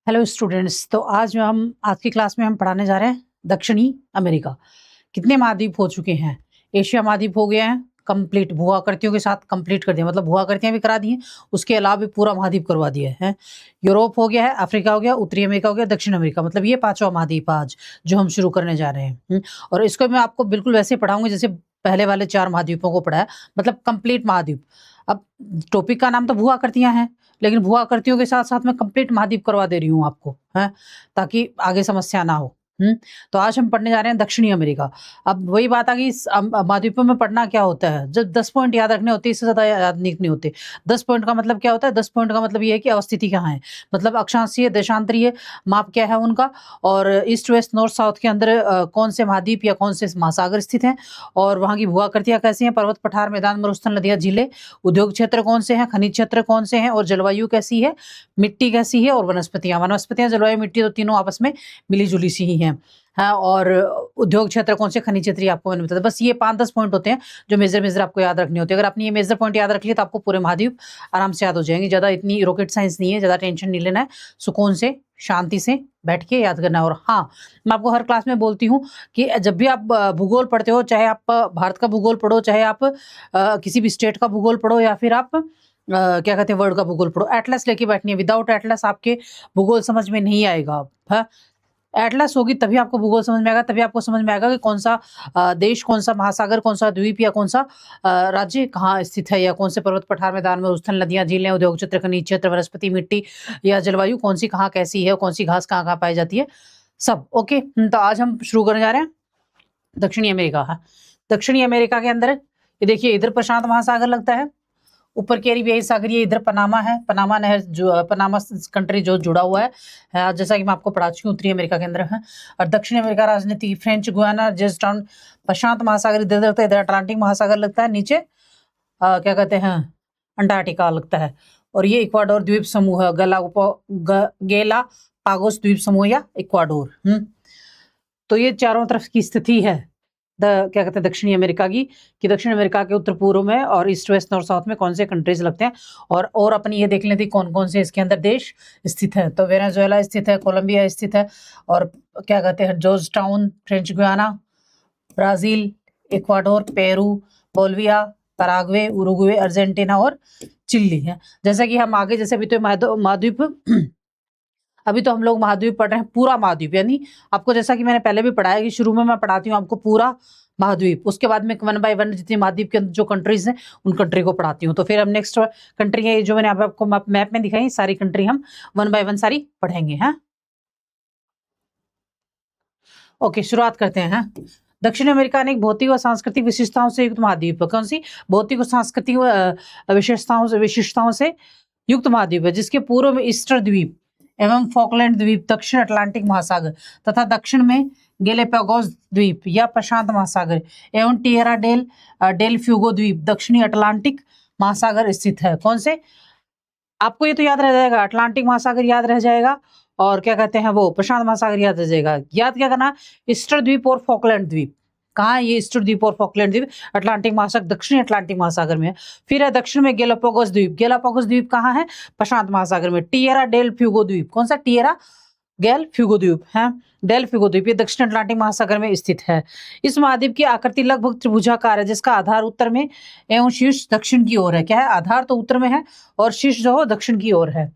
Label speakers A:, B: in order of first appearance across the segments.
A: Hello students. तो आज की क्लास में हम पढ़ाने जा रहे हैं दक्षिणी अमेरिका। कितने महाद्वीप हो चुके हैं? एशिया महाद्वीप हो गया है कंप्लीट, भूआकृतियों के साथ कंप्लीट कर दिया, मतलब भूआकृतियां भी करा दी हैं, उसके अलावा भी पूरा महाद्वीप करवा दिया है। यूरोप हो गया है, अफ्रीका हो गया, उत्तरी अमेरिका हो गया, दक्षिण अमेरिका, मतलब ये पांचवा महाद्वीप आज जो हम शुरू करने जा रहे हैं। और इसको मैं आपको बिल्कुल वैसे पढ़ाऊंगा जैसे पहले वाले 4 महाद्वीपों को पढ़ाया, मतलब कंप्लीट महाद्वीप। अब टॉपिक का नाम तो भूआकृतियां हैं, लेकिन भू-आकृतियों के साथ-साथ मैं कंप्लीट महाद्वीप करवा दे रही हूँ आपको, हैं? ताकि आगे समस्या ना हो। तो आज हम पढ़ने जा रहे हैं दक्षिणी अमेरिका। अब वही बात आ गई, इस महाद्वीपों में पढ़ना क्या होता है? जब 10 पॉइंट याद रखने होते हैं, इससे ज़्यादा याद नहीं होते। 10 पॉइंट का मतलब क्या होता है? 10 पॉइंट का मतलब ये है कि अवस्थिति कहाँ है? मतलब अक्षांशीय, देशांतरीय माप क्या है उनका, और ईस्ट, वेस्ट, नॉर्थ, साउथ के अंदर कौन से महाद्वीप या कौन से महासागर स्थित हैं, और वहाँ की भू-आकृतियाँ कैसी हैं, पर्वत, पठार, मैदान, मरुस्थल, नदियाँ, झीलें, उद्योग क्षेत्र कौन से हैं, खनिज क्षेत्र कौन से हैं, और जलवायु कैसी है, मिट्टी कैसी है, और वनस्पतियां, जलवायु, मिट्टी तो तीनों आपस में मिली-जुली सी ही हैं। हाँ, और उद्योग क्षेत्र कौन से, खनिज क्षेत्र, ये आपको मैंने बताया। बस ये 5-10 पॉइंट होते हैं जो मेजर मेजर आपको याद रखने होते हैं। अगर आपने ये मेजर पॉइंट याद रख लिए तो आपको पूरे महाद्वीप आराम से याद हो जाएंगे। ज़्यादा इतनी रॉकेट साइंस नहीं है, ज़्यादा टेंशन नहीं लेना है, सुकून से शांति से बैठ के याद करना है। और हाँ, मैं आपको हर क्लास में बोलती हूँ कि जब भी आप भूगोल पढ़ते हो, चाहे आप भारत का भूगोल पढ़ो, चाहे आप किसी भी स्टेट का भूगोल पढ़ो, या फिर आप क्या कहते हैं वर्ल्ड का भूगोल पढ़ो, एटलस लेके बैठनी है। विदाउट एटलस आपके भूगोल समझ में नहीं आएगा। हाँ, एटलस होगी तभी आपको भूगोल समझ में आएगा, तभी आपको समझ में आएगा कि कौन सा देश, कौन सा महासागर, कौन सा द्वीप, या कौन सा राज्य कहाँ स्थित है, या कौन से पर्वत, पठार, मैदान, मरुस्थल, नदियां, झीलें, उद्योग क्षेत्र, खनिज क्षेत्र, वनस्पति, मिट्टी या जलवायु कौन सी कहाँ कैसी है, कौन सी घास कहाँ कहाँ पाई जाती है, सब। ओके, तो आज हम शुरू करने जा रहे हैं दक्षिणी अमेरिका। हाँ, दक्षिणी अमेरिका के अंदर ये देखिए, इधर प्रशांत महासागर लगता है, ऊपर कैरिबियाई सागर, ये इधर पनामा है, पनामा नहर, जो पनामा कंट्री जो जुड़ा हुआ है। जैसा कि मैं आपको पढ़ा चुकी हूँ, उत्तरी अमेरिका के अंदर है। और दक्षिण अमेरिका राजनीति, फ्रेंच गुयाना, जॉर्जटाउन, प्रशांत महासागर इधर लगता है, इधर अटलांटिक महासागर लगता है, नीचे क्या कहते हैं अंटार्कटिका लगता है। और ये इक्वाडोर द्वीप समूह है, गेला पागोस द्वीप समूह या इक्वाडोर। तो ये चारों तरफ की स्थिति है क्या कहते हैं दक्षिणी अमेरिका की, कि दक्षिण अमेरिका के उत्तर पूर्व में और ईस्ट, वेस्ट, नॉर्थ, साउथ में कौन से कंट्रीज लगते हैं। और अपनी ये देख लेते कौन कौन से इसके अंदर देश स्थित है। तो वेनेजुएला स्थित है, कोलंबिया स्थित है, और क्या कहते हैं George town, French Guiana, Brazil, Ecuador, Peru, Bolivia, Paraguay, Uruguay, Argentina और चिली है। जैसा कि हम आगे, जैसे अभी तो महाद्वीप अभी तो हम लोग महाद्वीप पढ़ रहे हैं, पूरा महाद्वीप, यानी आपको जैसा कि मैंने पहले भी पढ़ाया कि शुरू में मैं पढ़ाती हूँ आपको पूरा महाद्वीप, उसके बाद में 1 बाय 1 जितनी महाद्वीप के अंदर जो कंट्रीज हैं उन कंट्री को पढ़ाती हूँ। तो फिर हम नेक्स्ट कंट्री है जो मैंने आपको मैप में दिखाई, सारी कंट्री हम 1 बाय 1 सारी पढ़ेंगे। हैं, ओके, शुरुआत करते हैं। दक्षिण अमेरिका अनेक भौतिक और सांस्कृतिक विशेषताओं से युक्त महाद्वीप है। कौन सी भौतिक और सांस्कृतिक विशेषताओं से युक्त महाद्वीप है, जिसके पूर्व में ईस्टर द्वीप एवं फॉकलैंड द्वीप, दक्षिण अटलांटिक महासागर तथा दक्षिण में गैलापागोस द्वीप या प्रशांत महासागर एवं टिएरा डेल फ्यूगो द्वीप, दक्षिणी अटलांटिक महासागर स्थित है। कौन से? आपको ये तो याद रह जाएगा, अटलांटिक महासागर याद रह जाएगा, और क्या कहते हैं वो प्रशांत महासागर याद रह जाएगा। याद क्या करना, ईस्टर द्वीप और फॉकलैंड द्वीप। कहाँ है ये ईस्टर द्वीप और फॉकलैंड द्वीप? अटलांटिक महासागर, दक्षिणी अटलांटिक महासागर में है। फिर है दक्षिण में गैलापागोस द्वीप। गैलापागोस द्वीप कहाँ है? प्रशांत महासागर में। टिएरा डेल फ्यूगो द्वीप, कौन सा? टिएरा गैल फ्यूगो द्वीप है, डेल फ्यूगो द्वीप, ये दक्षिण अटलांटिक महासागर में स्थित है। इस महाद्वीप की आकृति लगभग त्रिभुजाकार है, जिसका आधार उत्तर में एवं शीर्ष दक्षिण की ओर है। क्या है? आधार तो उत्तर में है और शीर्ष जो दक्षिण की ओर है।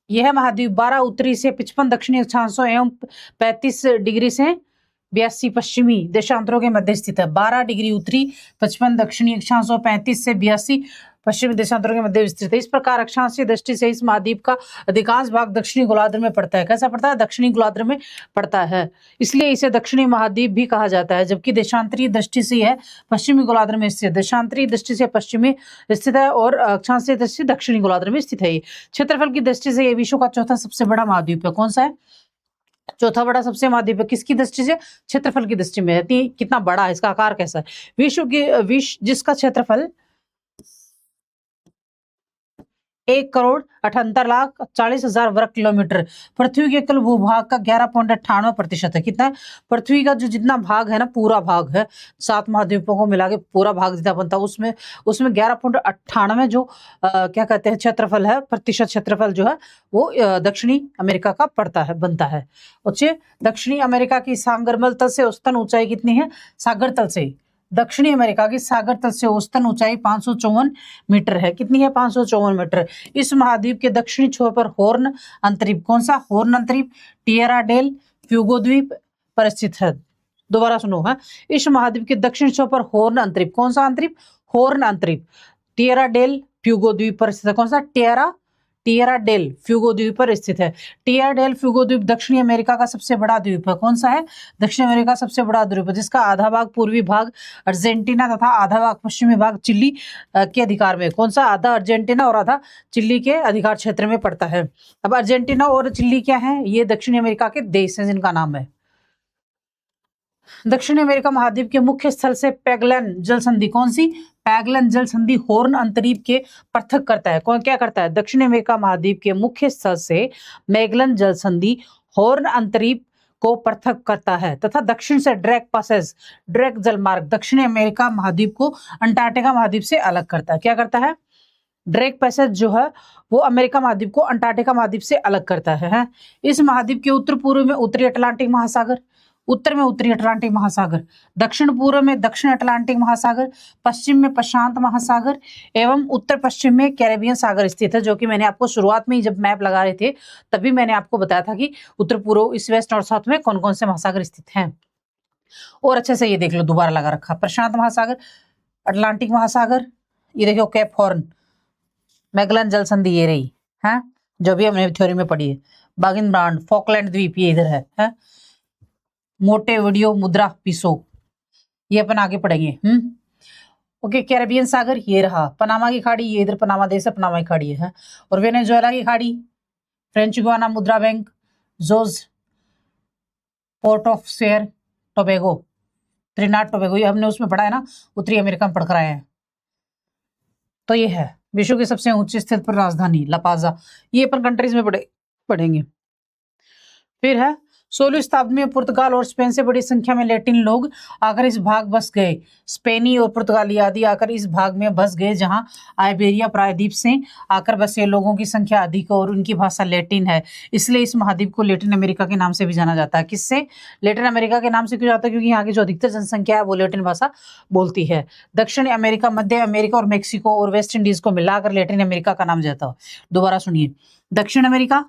A: यह महाद्वीप 12 उत्तरी से 55 दक्षिणी अक्षांशों एवं 35 डिग्री से 82 पश्चिमी देशांतरों के मध्य स्थित है। 12 डिग्री उत्तरी, 55 दक्षिणी अक्षांशों, 35 से 82 पश्चिमी देशांतरों के मध्य स्थित है। इस प्रकार अक्षांशीय दृष्टि से इस महाद्वीप का अधिकांश भाग दक्षिणी गोलार्ध में पड़ता है। कैसा पड़ता है? दक्षिणी गोलार्ध में पड़ता है, इसलिए इसे दक्षिणी महाद्वीप भी कहा जाता है। जबकि देशांतरीय दृष्टि से यह पश्चिमी गोलार्ध में स्थित है। देशांतरीय दृष्टि से पश्चिमी स्थित है और अक्षांशीय दृष्टि से दक्षिणी गोलार्ध में स्थित है। क्षेत्रफल की दृष्टि से यह विश्व का चौथा सबसे बड़ा महाद्वीप है। कौन सा है? चौथा बड़ा सबसे महाद्वीप है। किसकी दृष्टि से? क्षेत्रफल की दृष्टि में। कितना बड़ा है, इसका आकार कैसा है? विश्व जिसका क्षेत्रफल 1,78,40,40,000 वर्ग किलोमीटर। पृथ्वी के कुल भूभाग का 11.98% है। कितना है? पृथ्वी का जो जितना भाग है ना, पूरा भाग है, 7 महाद्वीपों को मिला के पूरा भाग जितना बनता है, उसमें 11.98 जो क्या कहते हैं क्षेत्रफल है, प्रतिशत क्षेत्रफल जो है वो दक्षिणी अमेरिका का बनता है। दक्षिणी अमेरिका की सागरमल तल से औसतन ऊंचाई कितनी है? सागर तल से दक्षिणी अमेरिका की सागर तल से औसतन ऊंचाई 554 मीटर है। कितनी है? 554 मीटर। इस महाद्वीप के दक्षिणी छोर पर हॉर्न अंतरीप, कौन सा हॉर्न अंतरीप? टिएरा डेल फ्यूगो द्वीप पर स्थित है। दोबारा सुनो है, इस महाद्वीप के दक्षिण छोर पर हॉर्न अंतरीप, कौन सा अंतरीप? हॉर्न अंतरीप टिएरा डेल फ्यूगो द्वीप पर स्थित है। कौन सा? टिएरा डेल फ्यूगो द्वीप पर स्थित है। टिएरा डेल फ्यूगो द्वीप दक्षिणी अमेरिका का सबसे बड़ा द्वीप है। कौन सा है? दक्षिण अमेरिका का सबसे बड़ा द्वीप है, जिसका आधा भाग पूर्वी भाग अर्जेंटीना तथा आधा भाग पश्चिमी भाग चिली के अधिकार में। कौन सा? आधा अर्जेंटीना और आधा चिली के अधिकार क्षेत्र में पड़ता है। अब अर्जेंटीना और चिली क्या है? ये दक्षिणी अमेरिका के देश हैं जिनका नाम है। दक्षिण अमेरिका महाद्वीप के मुख्य स्थल से पैगलन जल संधि, कौन सी? पैगलन जल संधि हॉर्न अंतरीप के पृथक करता है। कौन क्या करता है? दक्षिण अमेरिका महाद्वीप के मुख्य स्थल से मैगलन जल संधि हॉर्न अंतरीप को पृथक करता है तथा दक्षिण से ड्रैक जलमार्ग दक्षिण अमेरिका महाद्वीप को अंटार्कटिका महाद्वीप से अलग करता है। क्या करता है? ड्रैक पैसेज जो है वो अमेरिका महाद्वीप को अंटार्कटिका महाद्वीप से अलग करता है। इस महाद्वीप के उत्तर पूर्व में उत्तरी अटलांटिक महासागर, उत्तर में उत्तरी अटलांटिक महासागर, दक्षिण पूर्व में दक्षिण अटलांटिक महासागर, पश्चिम में प्रशांत महासागर एवं उत्तर पश्चिम में कैरेबियन सागर स्थित है। जो कि मैंने आपको शुरुआत में ही जब मैप लगा रहे थे तभी मैंने आपको बताया था कि उत्तर पूर्व, ईस्ट, वेस्ट और साउथ में कौन कौन से महासागर स्थित हैं। और अच्छे से ये देख लो, दोबारा लगा रखा, प्रशांत महासागर, अटलांटिक महासागर, ये देखो कैप हॉर्न, मैगलन जल संधि ये रही है जो भी हमने थ्योरी में पढ़ी है, बागिन ब्रांड, फॉकलैंड द्वीप ये इधर है, मोटे वीडियो मुद्रा पिसो ये अपन आगे पढ़ेंगे। ओके, कैरेबियन सागर ये रहा, पनामा की खाड़ी ये इधर पनामा देश है, पनामा की खाड़ी है, और वेनेजुएला की खाड़ी, फ्रेंच गुयाना मुद्रा बैंक, जोज, पोर्ट ऑफ सेयर टोबैगो, त्रिनाड टोबैगो, ये हमने उसमें पढ़ा है ना, उत्तरी अमेरिका में पढ़ कर आए हैं। तो ये है विश्व की सबसे ऊंची स्थित पर राजधानी लापाजा, ये अपन कंट्रीज में पढ़ेंगे। फिर है 16वीं शताब्दी में पुर्तगाल और स्पेन से बड़ी संख्या में लैटिन लोग आकर इस भाग बस गए। स्पेनी और पुर्तगाली आदि आकर इस भाग में बस गए जहां आइबेरिया प्रायद्वीप से आकर बसे लोगों की संख्या अधिक और उनकी भाषा लैटिन है, इसलिए इस महाद्वीप को लैटिन अमेरिका के नाम से भी जाना जाता है। किससे? लैटिन अमेरिका के नाम से क्यों जाता है? क्योंकि यहाँ की जो अधिकतर जनसंख्या है वो लैटिन भाषा बोलती है। दक्षिण अमेरिका, मध्य अमेरिका और मेक्सिको और वेस्ट इंडीज को मिलाकर लैटिन अमेरिका का नाम जाता है। दोबारा सुनिए, दक्षिण अमेरिका,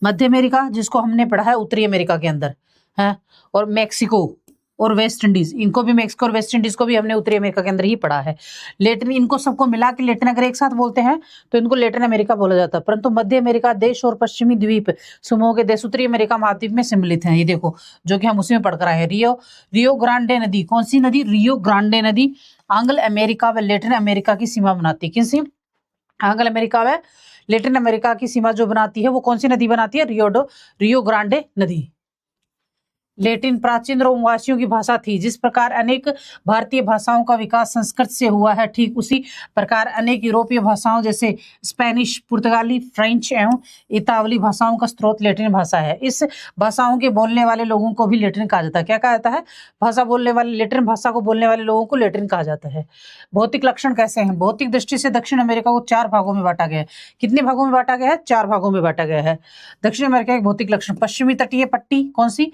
A: मध्य अमेरिका जिसको हमने पढ़ा है उत्तरी अमेरिका के अंदर है, और मेक्सिको और वेस्ट इंडीज, इनको भी मेक्सिको और वेस्ट इंडीज को भी हमने उत्तरी अमेरिका के अंदर ही पढ़ा है। लैटिन, इनको सबको मिला के लैटिन अगर एक साथ बोलते हैं तो इनको लैटिन अमेरिका बोला जाता है। परंतु मध्य अमेरिका देश और पश्चिमी द्वीप समूह के देश उत्तरी अमेरिका महाद्वीप में सम्मिलित हैं। ये देखो जो कि हम उसी में पढ़कर आए हैं। रियो ग्रांडे नदी, कौन सी नदी? रियो ग्रांडे नदी आंग्ल अमेरिका व लैटिन अमेरिका की सीमा बनाती है। किनसी? आंग्ल अमेरिका व लैटिन अमेरिका की सीमा जो बनाती है वो कौन सी नदी बनाती है? रियो ग्रांडे नदी। लैटिन प्राचीन रोमवासियों की भाषा थी। जिस प्रकार अनेक भारतीय भाषाओं का विकास संस्कृत से हुआ है, ठीक उसी प्रकार अनेक यूरोपीय भाषाओं जैसे स्पेनिश, पुर्तगाली, फ्रेंच एवं इतावली भाषाओं का स्रोत लैटिन भाषा है। इस भाषाओं के बोलने वाले लोगों को भी लैटिन कहा जाता है। क्या कहा जाता है? भाषा बोलने वाले, लैटिन भाषा को बोलने वाले लोगों को लैटिन कहा जाता है। भौतिक लक्षण कैसे हैं? भौतिक दृष्टि से दक्षिण अमेरिका को 4 भागों में बांटा गया है। कितने भागों में बांटा गया है? 4 भागों में बांटा गया है। दक्षिण अमेरिका के भौतिक लक्षण, पश्चिमी तटीय पट्टी, कौन सी?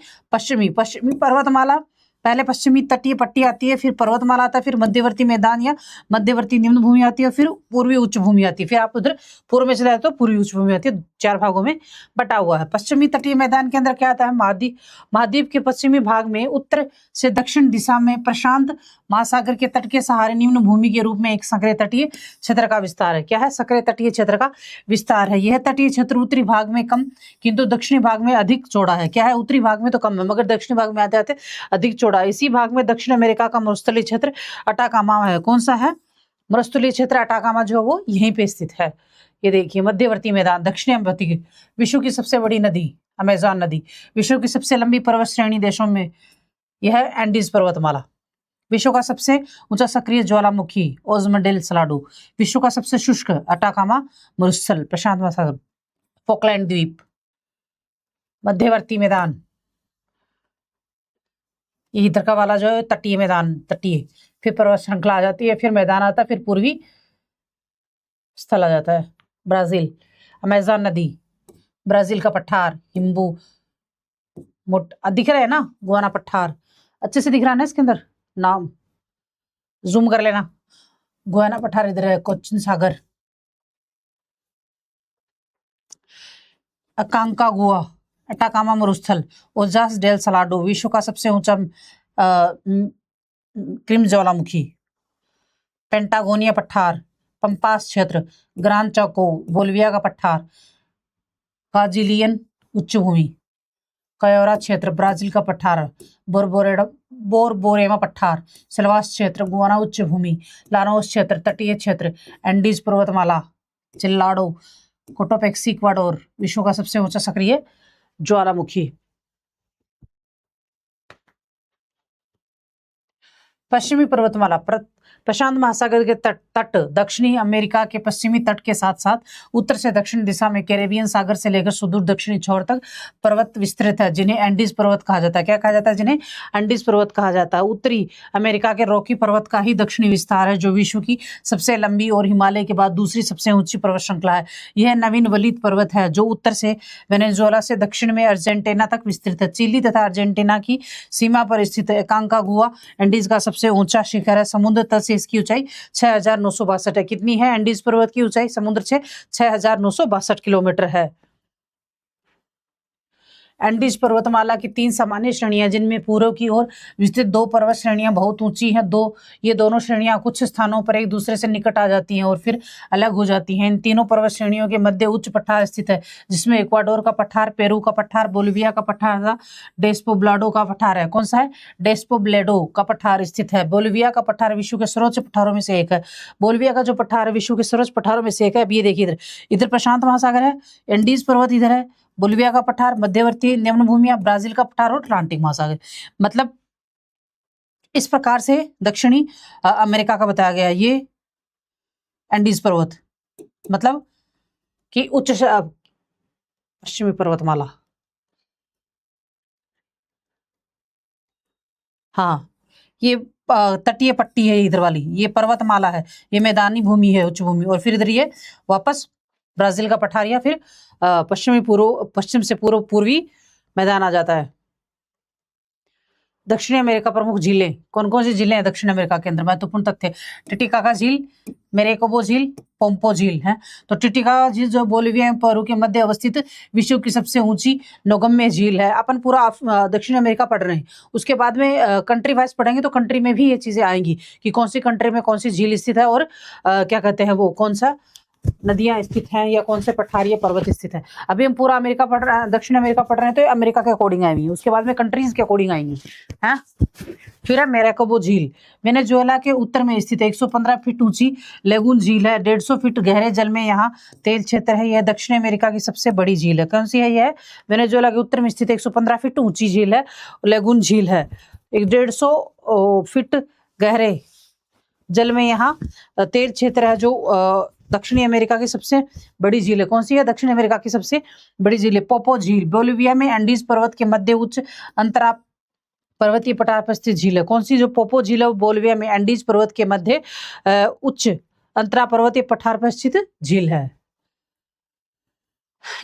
A: पश्चिमी पर्वतमाला, पहले पश्चिमी तटीय पट्टी आती है, फिर पर्वतमाला आता है, फिर मध्यवर्ती मैदान या मध्यवर्ती निम्न भूमि आती है, फिर पूर्वी उच्च भूमि आती है, फिर आप उधर पूर्व में चले जाते तो पूर्वी उच्च भूमि आती है। 4 भागों में बटा हुआ है। पश्चिमी तटीय मैदान के अंदर क्या आता है? महाद्वीप के पश्चिमी भाग में उत्तर से दक्षिण दिशा में प्रशांत महासागर के तट के सहारे निम्न भूमि के रूप में एक सक्रिय तटीय क्षेत्र का विस्तार है। क्या है? सक्रिय तटीय क्षेत्र का विस्तार है। यह तटीय क्षेत्र उत्तरी भाग में कम किंतु दक्षिणी भाग में अधिक चौड़ा है। क्या है? उत्तरी भाग में तो कम है मगर दक्षिणी भाग में आते आते अधिक चौड़ा। इसी भाग में दक्षिण अमेरिका का मरुस्थलीय क्षेत्र अटाकामा है। कौन सा है? मरुस्थलीय क्षेत्र अटाकामा जो है वो यहीं पे स्थित है। ये देखिए, मध्यवर्ती मैदान, दक्षिणी अमेरिका, विश्व की सबसे बड़ी नदी अमेज़न नदी, विश्व की सबसे लंबी पर्वत श्रेणी देशों में यह है एंडीज पर्वतमाला। विश्व का सबसे ऊंचा सक्रिय ज्वालामुखी ओज्मा डेल सलाडो। विश्व का सबसे शुष्क अटाकामा मरुस्थल प्रशांत महासागर फॉकलैंड द्वीप। मध्यवर्ती मैदान ये इधर का वाला जो है तटीय मैदान, तटीय, फिर पर्वत श्रृंखला आ जाती है, फिर मैदान आता है, फिर पूर्वी स्थल आ जाता है। ब्राजील अमेज़न नदी, ब्राजील का पठार हिम्बू दिख रहा है ना, गुआना पठार अच्छे से दिख रहा है ना इसके अंदर नाम, जूम कर लेना। गुआना पठार इधर है, कोचिन सागर, अकांकागुआ अटाकामा मरुस्थल, ओजास डेल सलाडो विश्व का सबसे ऊंचा क्रिम ज्वालामुखी, पेंटागोनिया पठार, पंपास क्षेत्र, ग्रान चाको बोलिविया का पठार, काजिलियन उच्चभूमि, कयोरा क्षेत्र ब्राजील का पठार, बोरबोरेमा पठार, सिल्वास क्षेत्र गुआना उच्चभूमि, लानोस क्षेत्र तटीय क्षेत्र, एंडीज पर्वतमाला, चिल्लाडो कोटोपेक्सी इक्वाडोर, विश्व का सबसे ऊंचा सक्रिय ज्वालामुखी। पश्चिमी पर्वतमाला प्रशांत महासागर के तट दक्षिणी अमेरिका के पश्चिमी तट के साथ साथ उत्तर से दक्षिण दिशा में कैरेबियन सागर से लेकर सुदूर दक्षिणी छोर तक पर्वत विस्तृत है, जिन्हें एंडीज पर्वत कहा जाता है। क्या कहा जाता है? जिन्हें एंडीज पर्वत कहा जाता है। उत्तरी अमेरिका के रॉकी पर्वत का ही दक्षिणी विस्तार है, जो विश्व की सबसे लंबी और हिमालय के बाद दूसरी सबसे ऊंची पर्वत श्रृंखला है। यह नवीन वलित पर्वत है जो उत्तर से वेनेजुएला से दक्षिण में अर्जेंटीना तक विस्तृत है। चिली तथा अर्जेंटीना की सीमा पर स्थित अकांकागुआ एंडीज का सबसे ऊंचा शिखर है। समुद्र तल से इसकी ऊंचाई 6962 है। कितनी है एंडीज पर्वत की ऊंचाई समुद्र से? 6962 किलोमीटर है। एंडीज पर्वतमाला की 3 सामान्य श्रेणियां, जिनमें पूर्व की ओर विस्तृत 2 पर्वत श्रेणियां बहुत ऊंची हैं। ये दोनों श्रेणियां कुछ स्थानों पर एक दूसरे से निकट आ जाती हैं और फिर अलग हो जाती हैं। इन तीनों पर्वत श्रेणियों के मध्य उच्च पठार स्थित है, जिसमें इक्वाडोर का पठार, पेरू का पठार, बोलिविया का पठार तथा डेस्पोब्लाडो का पठार है। कौन सा है? डेस्पोब्लेडो का पठार स्थित है। बोलिविया का पठार विश्व के सर्वोच्च पठारों में से एक है। बोलिविया का जो पठार है विश्व के सर्वोच्च पठारों में से एक है। अब ये देखिए, इधर प्रशांत महासागर है, एंडीज पर्वत इधर है, बोलिविया का पठार, मध्यवर्ती निम्न भूमिया, ब्राजील का पठार और अटलांटिक महासागर। मतलब इस प्रकार से दक्षिणी अमेरिका का बताया गया ये एंडीज पर्वत, मतलब कि उच्च पश्चिमी पर्वतमाला। हाँ, ये तटीय पट्टी है इधर वाली, ये पर्वतमाला है, ये मैदानी भूमि है, उच्च भूमि, और फिर इधर ये वापस ब्राजील का पठार या फिर पश्चिम से पूर्वी मैदान आ जाता है। दक्षिणी अमेरिका प्रमुख झीलें, कौन कौन सी झीलें हैं दक्षिण अमेरिका के अंदर? महत्वपूर्ण तथ्य, टिटिकाका झील, मेरेकोबो झील, पोम्पो झील है। तो टिटिकाका झील जो बोलिविया एवं पेरू के मध्य अवस्थित विश्व की सबसे ऊंची नौगम्य झील है। अपन पूरा दक्षिण अमेरिका पढ़ रहे हैं, उसके बाद में कंट्री वाइज पढ़ेंगे तो कंट्री में भी ये चीजें आएंगी कि कौन सी कंट्री में कौन सी झील स्थित है और क्या कहते हैं वो कौन सा नदियां स्थित हैं या कौन से पठार या पर्वत स्थित है। अभी हम पूरा अमेरिका पढ़ रहे हैं, दक्षिण अमेरिका पढ़ रहे हैं, तो अमेरिका के अकॉर्डिंग आएंगी, उसके बाद में कंट्रीज के अकॉर्डिंग आएंगी है। फिर है मेरेकोबो झील, वेनेजुएला के उत्तर में स्थित 115 फीट ऊंची लेगून झील है। 150 फीट गहरे जल में यहाँ तेल क्षेत्र है। यह दक्षिण अमेरिका की सबसे बड़ी झील है। कौन सी है? यह वेनेजुएला के उत्तर में स्थित 115 फीट ऊंची झील है, लेगून झील है। 150 फीट गहरे जल में यहाँ तेल क्षेत्र है, जो दक्षिणी अमेरिका की सबसे बड़ी झील है। कौन सी है दक्षिण अमेरिका की सबसे बड़ी झील है? पोपो झील, बोलिविया में एंडीज पर्वत के मध्य उच्च अंतरा पर्वतीय पठार पर स्थित झील है। कौन सी जो पोपो झील है वो बोलिविया में एंडीज पर्वत के मध्य उच्च अंतरा पर्वतीय पठार पर स्थित झील है।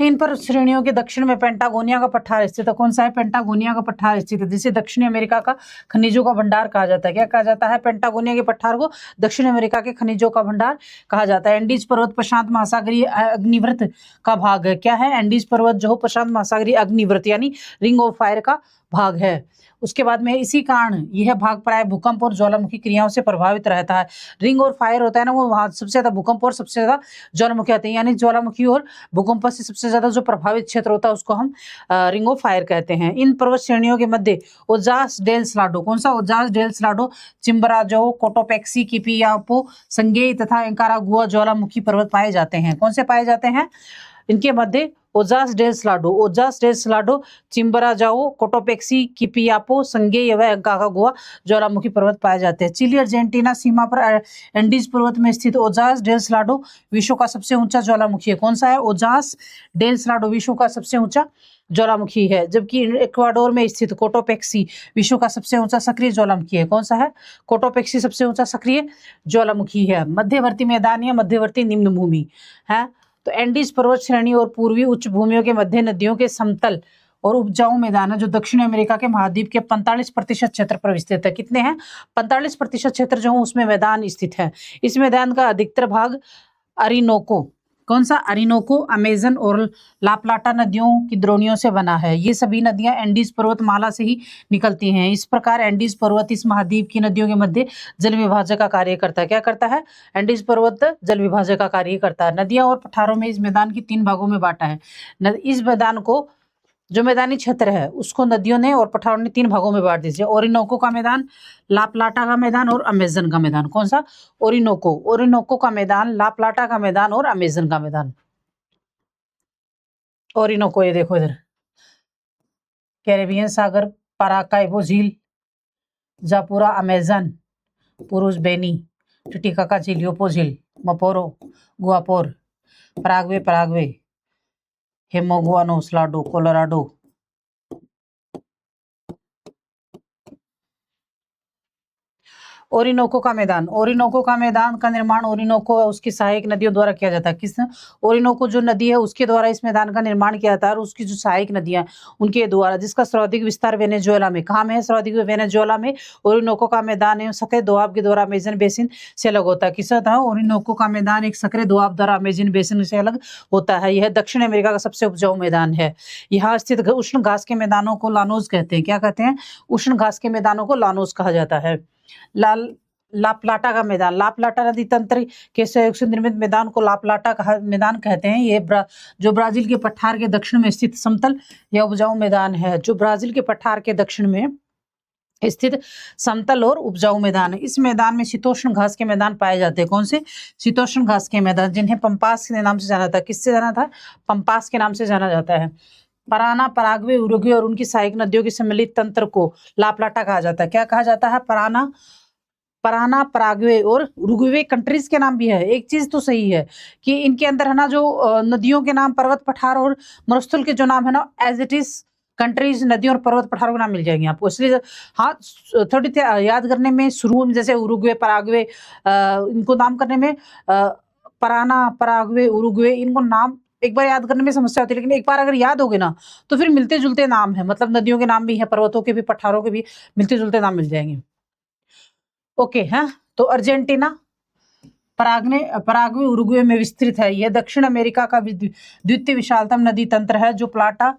A: इन पर श्रेणियों के दक्षिण में पेंटागोनिया का पठार स्थित है। कौन सा है? पेंटागोनिया का पठार स्थित है, जिसे दक्षिणी अमेरिका का खनिजों का भंडार कहा जाता है। क्या कहा जाता है? पेंटागोनिया के पठार को दक्षिण अमेरिका के खनिजों का भंडार कहा जाता है। एंडीज पर्वत प्रशांत महासागरीय अग्निवृत्त का भाग है। क्या है? एंडीज पर्वत जो प्रशांत महासागरीय अग्निवृत्त यानी रिंग ऑफ फायर का भाग है। उसके बाद में इसी कारण यह भाग प्राय भूकंप और ज्वालामुखी क्रियाओं से प्रभावित रहता है। रिंग और फायर होता है ना, वो वहां सबसे ज्यादा भूकंप और सबसे ज्यादा ज्वालामुखी आते हैं, यानी ज्वालामुखी और भूकंप से सबसे ज्यादा जो प्रभावित क्षेत्र होता है उसको हम रिंग ऑफ फायर कहते हैं। इन पर्वत श्रेणियों के मध्य ओजास डेल सलाडो, कौन सा? ओजास डेल सलाडो, चिम्बराजो, कोटोपेक्सी, किपियापो, संगेई तथा एंकारागुआ ज्वालामुखी पर्वत पाए जाते हैं। कौन से पाए जाते हैं? इनके मध्य ओजास डेल सलाडो, चिम्बराजाओ, कोटोपेक्सी, किपियापो, संगे व अंकाकागुआ ज्वालामुखी पर्वत पाए जाते हैं। चिली अर्जेंटीना सीमा पर एंडीज पर्वत में स्थित ओजास डेल सलाडो विश्व का सबसे ऊंचा ज्वालामुखी है। कौन सा है? ओजास डेल सलाडो विश्व का सबसे ऊंचा ज्वालामुखी है। जबकि इक्वाडोर में स्थित कोटोपेक्सी विश्व का सबसे ऊंचा सक्रिय ज्वालामुखी है। कौन सा है? कोटोपेक्सी सबसे ऊंचा सक्रिय ज्वालामुखी है। मध्यवर्ती मैदान या मध्यवर्ती निम्न भूमि है। तो एंडीज पर्वत श्रेणी और पूर्वी उच्च भूमियों के मध्य नदियों के समतल और उपजाऊ मैदान है जो दक्षिण अमेरिका के महाद्वीप के 45% क्षेत्र पर विस्तृत है। कितने हैं? 45% क्षेत्र जो है उसमें मैदान स्थित है। इस मैदान का अधिकतर भाग अरिनोको, कौन सा? अरिनोको, अमेजन और लाप्लाटा नदियों की द्रोणियों से बना है। ये सभी नदियां एंडीज पर्वतमाला से ही निकलती हैं। इस प्रकार एंडीज पर्वत इस महाद्वीप की नदियों के मध्य जल विभाजक का कार्य करता है। क्या करता है? एंडीज पर्वत जल विभाजक का कार्य करता है। नदियां और पठारों में इस मैदान की 3 भागों में बांटा है। इस मैदान को, जो मैदानी क्षेत्र है उसको नदियों ने और पठारों ने 3 भागों में बांट दिया। ओरिनोको का मैदान, लाप्लाटा का मैदान और अमेजन का मैदान। कौन सा? ओरिनोको का मैदान, लाप्लाटा का मैदान और अमेजन का मैदान। ओरिनोको, ये देखो इधर, कैरेबियन सागर, पराकाइबो झील, जापुरा, अमेजन, पुरुष बेनी, टिटिकाका झील, योपो झील, मपोरो, गुआपोर, पराग्वे, हेमोगुआनो, सलाडो, कोलोराडो। ओरिनोको का मैदान का निर्माण ओरिनोको और उसकी सहायक नदियों द्वारा किया जाता है। किसने? ओरिनोको जो नदी है उसके द्वारा इस मैदान का निर्माण किया जाता है और उसकी जो सहायक नदियां उनके द्वारा, जिसका सर्वाधिक विस्तार वेनेजुएला में, कहाँ में है? सर्वाधिक वेनेजुएला में ओरिनोको का मैदान है। सक्रिय दोआब के द्वारा अमेजन बेसिन से अलग होता है। किससे था? ओरिनोको का मैदान एक सक्रिय दोआब द्वारा अमेजन बेसिन से अलग होता है। यह दक्षिण अमेरिका का सबसे उपजाऊ मैदान है। यहाँ स्थित उष्ण घास के मैदानों को लानोज कहते हैं। क्या कहते हैं? उष्ण घास के मैदानों को लानोज कहा जाता है। लाप्लाटा का मैदान, लाप्लाटा नदी तंत्र के सहयोग से निर्मित मैदान को लाप्लाटा मैदान कहते हैं। ये जो ब्राजील के पठार के दक्षिण में स्थित समतल या उपजाऊ मैदान है। जो ब्राजील के पठार के दक्षिण में स्थित समतल और उपजाऊ मैदान है। इस मैदान में शीतोष्ण घास के मैदान पाए जाते हैं। कौन से? शीतोष्ण घास के मैदान, जिन्हें पंपास के नाम से जाना था। किससे जाना था? पंपास के नाम से जाना जाता है। पराना, पराग्वे, उरुग्वे और उनकी सहायक नदियों के सम्मिलित तंत्र को लाप्लाटा कहा जाता है। क्या कहा जाता है? पराना, पराग्वे और उरुग्वे कंट्रीज के नाम भी है। एक चीज तो सही है कि इनके अंदर है ना, जो नदियों के नाम, पर्वत पठार और मरुस्थल के जो नाम है ना, एज इट इज कंट्रीज, नदियों और पर्वत पठारों के नाम मिल जाएंगे आपको। इसलिए हाँ, थोड़ी याद करने में शुरू में जैसे उरुग्वे, पराग्वे, इनको नाम करने में पराना, पराग्वे, उरुग्वे, इनको नाम एक बार याद करने में समस्या होती है, लेकिन एक बार अगर याद हो गए ना तो फिर मिलते जुलते नाम है। मतलब नदियों के नाम भी है, पर्वतों के भी, पठारों के भी मिलते जुलते नाम मिल जाएंगे। ओके है। तो अर्जेंटीना पराग्वे उरुग्वे में विस्तृत है। यह दक्षिण अमेरिका का द्वितीय विशालतम नदी तंत्र है जो प्लाटा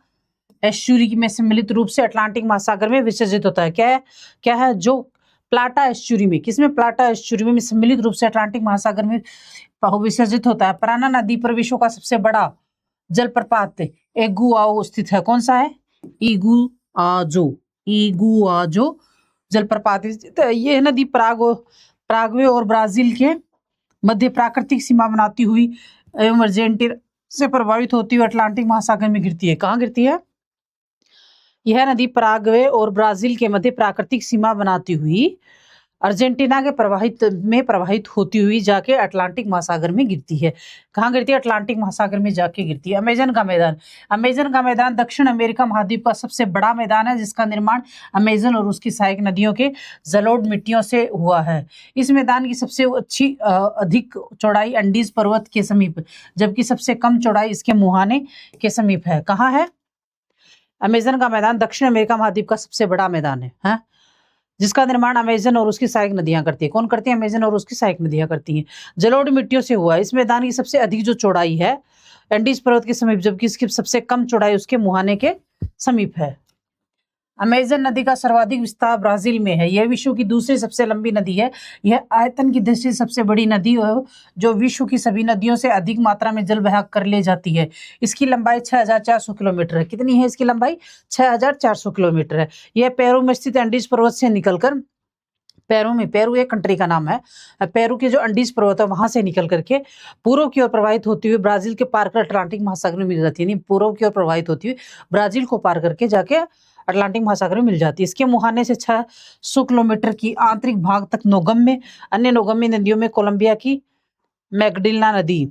A: एस्चुरी में सम्मिलित रूप से अटलांटिक महासागर में विसर्जित होता है। क्या है? जो प्लाटा एस्चुरी में, किसमें? प्लाटा एस्चुरी में सम्मिलित रूप से अटलांटिक महासागर में विसर्जित होता है। पराना नदी पर विश्व का सबसे बड़ा जलप्रपात इगुआजो स्थित है। कौन सा है? इगुआजो जलप्रपात। यह नदी पराग्वे और ब्राजील के मध्य प्राकृतिक सीमा बनाती हुई एवं अर्जेंटीना से प्रभावित होती हुई अटलांटिक महासागर में गिरती है। कहाँ गिरती है? यह नदी पराग्वे और ब्राजील के मध्य प्राकृतिक सीमा बनाती हुई अर्जेंटीना के प्रवाहित होती हुई जाके अटलांटिक महासागर में गिरती है। कहाँ गिरती है? अटलांटिक महासागर में जाके गिरती है। अमेजन का मैदान दक्षिण अमेरिका महाद्वीप का सबसे बड़ा मैदान है जिसका निर्माण अमेजन और उसकी सहायक नदियों के जलोढ़ मिट्टियों से हुआ है। इस मैदान की सबसे अधिक चौड़ाई एंडीज पर्वत के समीप, जबकि सबसे कम चौड़ाई इसके मुहाने के समीप है। कहाँ है? अमेजन का मैदान दक्षिण अमेरिका महाद्वीप का सबसे बड़ा मैदान है, जिसका निर्माण अमेजन और उसकी सहायक नदियां करती है। कौन करती है? अमेजन और उसकी सहायक नदियां करती हैं। जलोढ़ मिट्टियों से हुआ है। इस मैदान की सबसे अधिक जो चौड़ाई है एंडीज पर्वत के समीप, जबकि इसकी सबसे कम चौड़ाई उसके मुहाने के समीप है। अमेजन नदी का सर्वाधिक विस्तार ब्राजील में है। यह विश्व की दूसरी सबसे लंबी नदी है। यह आयतन की दृष्टि से सबसे बड़ी नदी है जो विश्व की सभी नदियों से अधिक मात्रा में जल बहा कर ले जाती है। इसकी लंबाई 6400 किलोमीटर है। कितनी है इसकी लंबाई? 6400 किलोमीटर है। यह पेरू में स्थित एंडीज पर्वत से निकलकर पेरू में, पेरू एक कंट्री का नाम है। पेरू के जो अंडीज पर्वत है वहां से निकल करके पूर्व की ओर प्रवाहित होती हुई ब्राजील के पार कर अटलांटिक महासागर में मिल जाती है। यानी पूर्व की ओर प्रवाहित होती हुई ब्राजील को पार करके जाके अटलांटिक महासागर में मिल जाती है। इसके मुहाने से 600 किलोमीटर की आंतरिक भाग तक नौगम्य, अन्य नौगम्य नदियों में कोलंबिया की मैगडिलना नदी,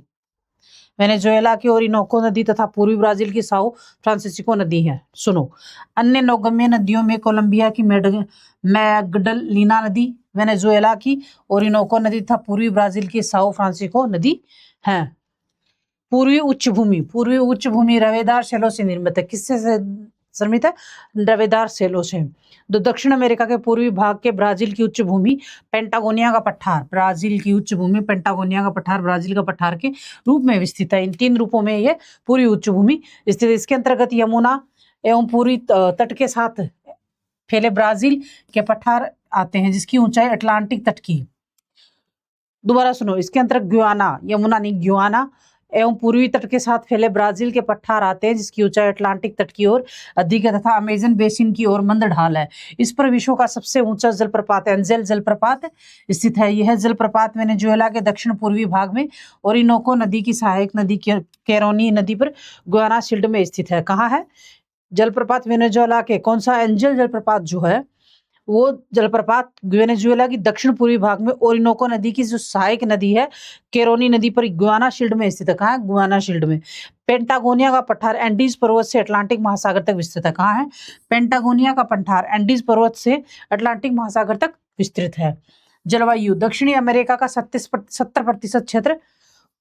A: वेनेजुएला की ओरिनोको नदी तथा पूर्वी ब्राजील की साओ फ्रांसिस्को नदी है। सुनो, अन्य नौगम्य नदियों में कोलंबिया की मैगडलिना नदी, वेनेजुएला की ओरिनोको नदी तथा पूर्वी ब्राजील की साओ फ्रांसिस्को नदी है। पूर्वी उच्च भूमि, पूर्वी उच्च भूमि रवेदार शैलों से निर्मित है। किससे निर्मित है? रवेदार शैलों से। तो दक्षिण अमेरिका के पूर्वी भाग के ब्राजील की उच्च भूमि पेंटागोनिया का पठार, ब्राजील की उच्च भूमि पेंटागोनिया का पठार ब्राजील का पठार के रूप में विस्तृत है। इन 3 रूपों में ये पूरी उच्च भूमि स्थित है। इसके अंतर्गत यमुना एवं पूरी तट के साथ फैले ब्राजील के पठार आते हैं, जिसकी ऊंचाई अटलांटिक तट की, दोबारा सुनो, इसके अंतर्गत गुयाना, यमुना नहीं गुयाना एवं पूर्वी तट के साथ फैले ब्राजील के पठार आते हैं, जिसकी ऊंचाई अटलांटिक तट की ओर अधिक है तथा अमेजन बेसिन की ओर मंद ढाल है। इस पर विश्व का सबसे ऊंचा जलप्रपात एंजेल जलप्रपात स्थित है। यह जलप्रपात वेनेजुएला के दक्षिण पूर्वी भाग में ओरिनोको नदी की सहायक नदी कैरोनी नदी पर गुयाना शील्ड में स्थित है। कहाँ है जलप्रपात? वेनेजुएला के। कौन सा? एंजेल जलप्रपात जो है वो जलप्रपात वेनेजुएला की दक्षिण पूर्वी भाग में ओरिनोको नदी की जो सहायक नदी है कैरोनी नदी पर गुयाना शील्ड में स्थित है। कहाँ है? गुयाना शील्ड में। पेंटागोनिया का पठार एंडीज पर्वत से अटलांटिक महासागर तक विस्तृत है। कहाँ है? पेंटागोनिया का पठार एंडीज पर्वत से अटलांटिक महासागर तक विस्तृत है। जलवायु, दक्षिणी अमेरिका का 70% क्षेत्र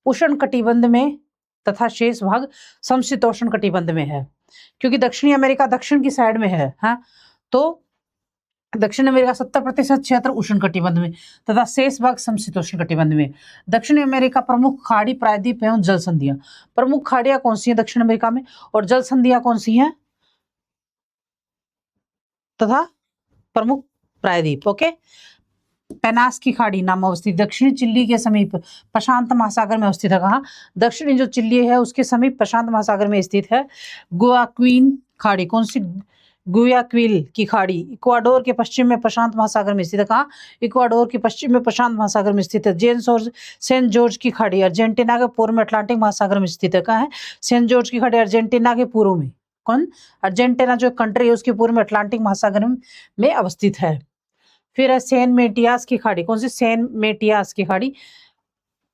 A: उष्ण कटिबंध में तथा शेष भाग समशीतोष्ण कटिबंध में है। क्योंकि दक्षिणी अमेरिका दक्षिण की साइड में है, हाँ, तो दक्षिण अमेरिका 70% क्षेत्र उष्ण कटिबंध में तथा शेष भाग समशीतोष्ण कटिबंध में। दक्षिण अमेरिका प्रमुख खाड़ी, प्रायद्वीप एवं जल संधियां। प्रमुख खाड़ियां कौन सी हैं दक्षिण अमेरिका में और जल संधियां कौन सी हैं तथा प्रमुख प्रायद्वीप? ओके। पेनास की खाड़ी नाम अवस्थित दक्षिणी चिली के समीप प्रशांत महासागर में अवस्थित है। कहाँ? दक्षिणी जो चिली है उसके समीप प्रशांत महासागर में स्थित है। गुआक्विन खाड़ी, कौन सी? गुयाक्विल की खाड़ी इक्वाडोर के पश्चिम में प्रशांत महासागर में स्थित है। कहाँ? इक्वाडोर के पश्चिम में प्रशांत महासागर में स्थित है। सेंट जॉर्ज की खाड़ी अर्जेंटीना के पूर्व में अटलांटिक महासागर में स्थित है। कहाँ है? सेंट जॉर्ज की खाड़ी अर्जेंटीना के पूर्व में। कौन? अर्जेंटीना जो कंट्री है उसके पूर्व में अटलांटिक महासागर में अवस्थित है। फिर है सेन मेटियास की खाड़ी, कौन सी? सेन मेटियास की खाड़ी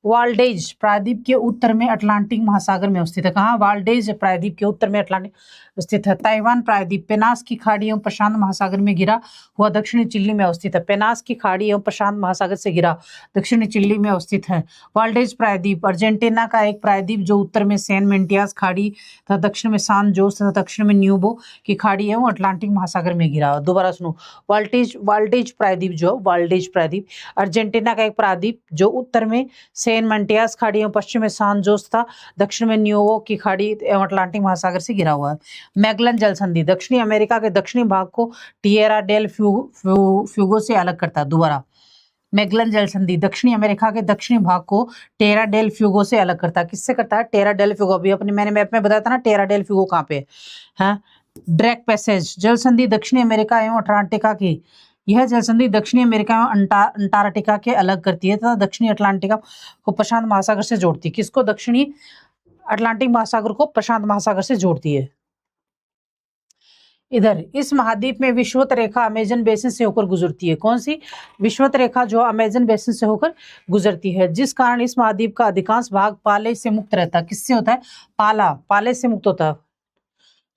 A: वाल्डेज प्रायद्वीप के उत्तर में अटलांटिक महासागर में अवस्थित है। कहाँ? वाल्डेज प्रायद्वीप के उत्तर में अटलांटिक स्थित है। ताइवान प्रायद्वीप पेनास की खाड़ी एवं प्रशांत महासागर में घिरा हुआ दक्षिणी चिली में अवस्थित है। पेनास की खाड़ी एवं प्रशांत महासागर से घिरा दक्षिणी चिली में अवस्थित है। वाल्डेज प्रायद्वीप अर्जेंटीना का एक प्रायद्वीप जो उत्तर में सेन मेटियास खाड़ी तथा दक्षिण में सान जोस तथा दक्षिण में न्यूबो की खाड़ी एवं अटलांटिक महासागर में घिरा। दोबारा सुनो, वाल्डेज प्रायद्वीप जो वाल्डेज प्रायद्वीप अर्जेंटीना का एक प्रायद्वीप जो उत्तर में सेन मेटियास खाड़ी एवं पश्चिम में सान जोस था, दक्षिण में न्यूबो की खाड़ी एवं अटलांटिक महासागर से घिरा हुआ है। मैगलन जल संधि दक्षिणी अमेरिका के दक्षिणी भाग को टिएरा डेल फ्यूगो से अलग करता है। दोबारा, मैगलन जल संधि दक्षिणी अमेरिका के दक्षिणी भाग को टेरा डेल फ्यूगो से अलग करता है। किससे करता है? टेरा डेल फ्यूगो। अभी अपने मैंने मैप में बताया था ना टेरा डेल फ्यूगो कहाँ पे है। ड्रैक पैसेज जल संधि दक्षिणी अमेरिका एवं अटलांटिका की, यह जल संधि दक्षिणी अमेरिका एवं अंटार्कटिका के अलग करती है तथा दक्षिणी अटलांटिका को प्रशांत महासागर से जोड़ती है। किसको? दक्षिणी अटलांटिक महासागर को प्रशांत महासागर से जोड़ती है। इधर इस महाद्वीप में विषुवत रेखा अमेजन बेसिन से होकर गुजरती है। कौन सी? विषुवत रेखा जो अमेजन बेसिन से होकर गुजरती है, जिस कारण इस महाद्वीप का अधिकांश भाग पाले से मुक्त रहता है। किससे होता है? पाले से मुक्त होता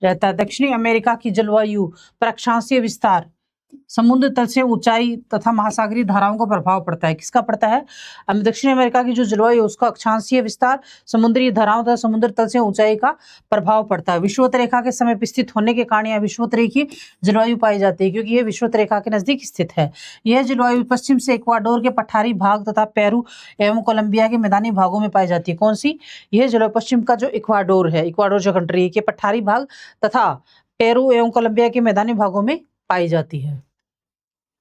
A: रहता है। दक्षिणी अमेरिका की जलवायु पर अक्षांशीय विस्तार, समुद्र तल से ऊंचाई तथा महासागरीय धाराओं का प्रभाव पड़ता है। किसका पड़ता है? दक्षिण अमेरिका की जो जलवायु उसका अक्षांशीय विस्तार, समुद्री धाराओं तथा समुद्र तल से ऊंचाई का प्रभाव पड़ता है। विषुवत रेखा के समीप स्थित होने के कारण यह विषुवत रेखीय जलवायु पाई जाती है, क्योंकि यह विषुवत रेखा के नजदीक स्थित है। यह जलवायु पश्चिम से इक्वाडोर के पठारी भाग तथा पेरू एवं कोलंबिया के मैदानी भागों में पाई जाती है। कौन सी? यह जलवायु पश्चिम का जो इक्वाडोर है, इक्वाडोर जो कंट्री के पठारी भाग तथा पेरू एवं कोलंबिया के मैदानी भागों में पाई जाती है।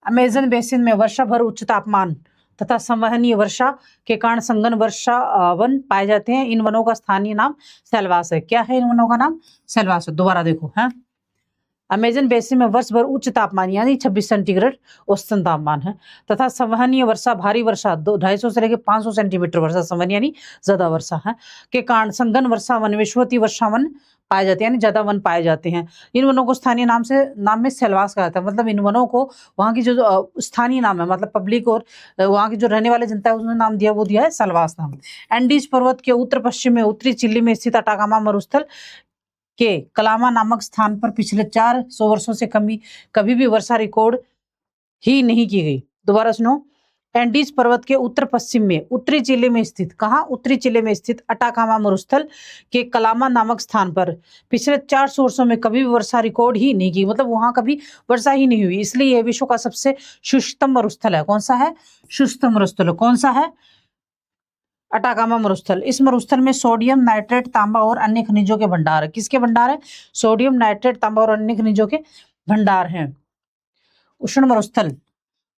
A: अमेजन बेसिन में वर्षा भर उच्च तापमान तथा संवहनीय वर्षा के कारण संघन वर्षा वन पाए जाते हैं। इन वनों का स्थानीय नाम सेल्वास है। क्या है इन वनों का नाम? सेल्वास है। दोबारा देखो है अमेजन बेसिन में वर्ष भर उच्च तापमान यानी 26 सेंटीग्रेड औसतन तापमान है तथा संवहनीय वर्षा भारी वर्षा 250 से लेकर 500 सेंटीमीटर वर्षा संवहन यानी ज्यादा वर्षा है के कारण संघन वर्षा वन विश्ववती वर्षा वन पाए जाते हैं यानी ज्यादा वन पाए जाते हैं। इन वनों को स्थानीय नाम में सेलवास कहा जाता है। मतलब इन वनों को वहाँ की जो स्थानीय नाम है मतलब पब्लिक और वहाँ की जो रहने वाले जनता है उसने नाम दिया, वो दिया है सेलवास नाम। एंडीज पर्वत के उत्तर पश्चिम में उत्तरी चिली में स्थित अटाकामा मरुस्थल के कलामा नामक स्थान पर पिछले 400 वर्षों से कभी भी वर्षा रिकॉर्ड ही नहीं की गई। दोबारा सुनो, एंडीज पर्वत के उत्तर पश्चिम में उत्तरी चिली में स्थित, कहाँ? उत्तरी चिली में स्थित अटाकामा मरुस्थल के कलामा नामक स्थान पर पिछले 400 वर्षों में कभी भी वर्षा रिकॉर्ड ही नहीं की। मतलब वहां कभी वर्षा ही नहीं हुई, इसलिए यह विश्व का सबसे शुष्कतम मरुस्थल है। कौन सा है? शुष्कतम मरुस्थल। कौन सा है? अटाकामा मरुस्थल। इस मरुस्थल में सोडियम नाइट्रेट, तांबा और अन्य खनिजों के भंडार है। किसके भंडार है? सोडियम नाइट्रेट, तांबा और अन्य खनिजों के भंडार हैं। उष्ण मरुस्थल,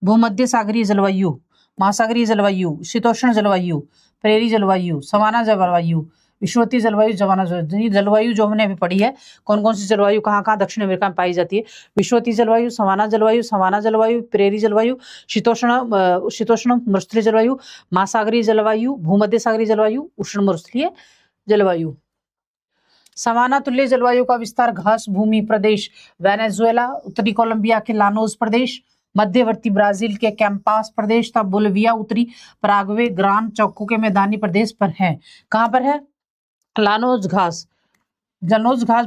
A: भूमध्य सागरीय जलवायु, महासागरीय जलवायु, शीतोष्ण जलवायु, प्रेरी जलवायु, सवाना जलवायु, विषुवतीय जलवायु, जवाना जलवायु जो हमने अभी पढ़ी है, कौन कौन सी जलवायु कहाँ कहाँ दक्षिण अमेरिका में पाई जाती है? विषुवतीय जलवायु, सवाना जलवायु, प्रेरी जलवायु, शीतोष्ण मरुस्थलीय जलवायु, महासागरीय जलवायु, भूमध्य सागरीय जलवायु, उष्ण मरुस्थलीय जलवायु। सवाना तुल्य जलवायु का विस्तार घास भूमि प्रदेश वेनेजुएला, उत्तरी कोलंबिया के लानोस प्रदेश, मध्यवर्ती ब्राजील के कैंपास प्रदेश तथा बोलिविया, उत्तरी पराग्वे, ग्रान चौको के मैदानी प्रदेश पर है। कहाँ पर है? लानोस घास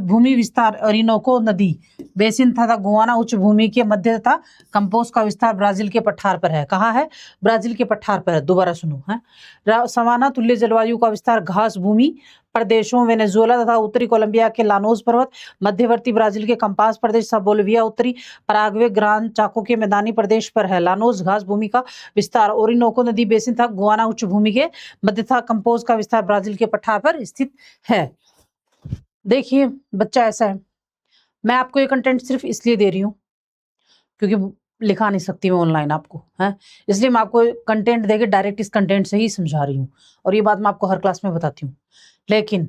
A: भूमि विस्तार ओरिनोको नदी बेसिन तथा गुआना उच्च भूमि के मध्य तथा कंपोज का विस्तार ब्राजील के पठार पर है। कहाँ है? ब्राजील के पठार पर है। दोबारा सुनो, है सवाना तुल्य जलवायु का विस्तार घास भूमि प्रदेशों वेनेजुएला तथा उत्तरी कोलंबिया के लानोस पर्वत, मध्यवर्ती ब्राजील के कंपास प्रदेश तथा बोलिविया, उत्तरी पराग्वे, ग्रान चाको के मैदानी प्रदेश पर है। लानोस घास भूमि का विस्तार ओरिनोको नदी बेसिन तथा गुआना उच्च भूमि के मध्य तथा कंपोज का विस्तार ब्राजील के पठार पर स्थित है। देखिए बच्चा, ऐसा है, मैं आपको ये कंटेंट सिर्फ इसलिए दे रही हूँ क्योंकि लिखा नहीं सकती मैं ऑनलाइन आपको, है इसलिए मैं आपको कंटेंट देके डायरेक्ट इस कंटेंट से ही समझा रही हूँ और ये बात मैं आपको हर क्लास में बताती हूँ। लेकिन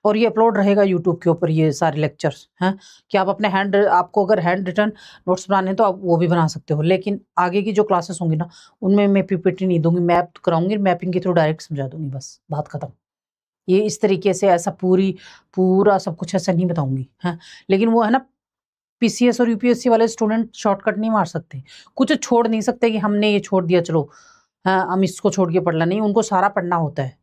A: और ये अपलोड रहेगा यूट्यूब के ऊपर, ये सारे लेक्चर्स हैं कि आप अपने आपको अगर हैंड रिटन नोट्स बनाने हैं तो आप वो भी बना सकते हो। लेकिन आगे की जो क्लासेस होंगी ना उनमें मैं पीपीटी नहीं दूंगी, मैप कराऊंगी, मैपिंग के थ्रू डायरेक्ट समझा दूंगी, बस बात खत्म। ये इस तरीके से ऐसा पूरा सब कुछ ऐसा नहीं बताऊंगी, है लेकिन वो है ना, पीसीएस और यूपीएससी वाले स्टूडेंट शॉर्टकट नहीं मार सकते, कुछ छोड़ नहीं सकते कि हमने ये छोड़ दिया चलो हम इसको छोड़ के पढ़ना नहीं, उनको सारा पढ़ना होता है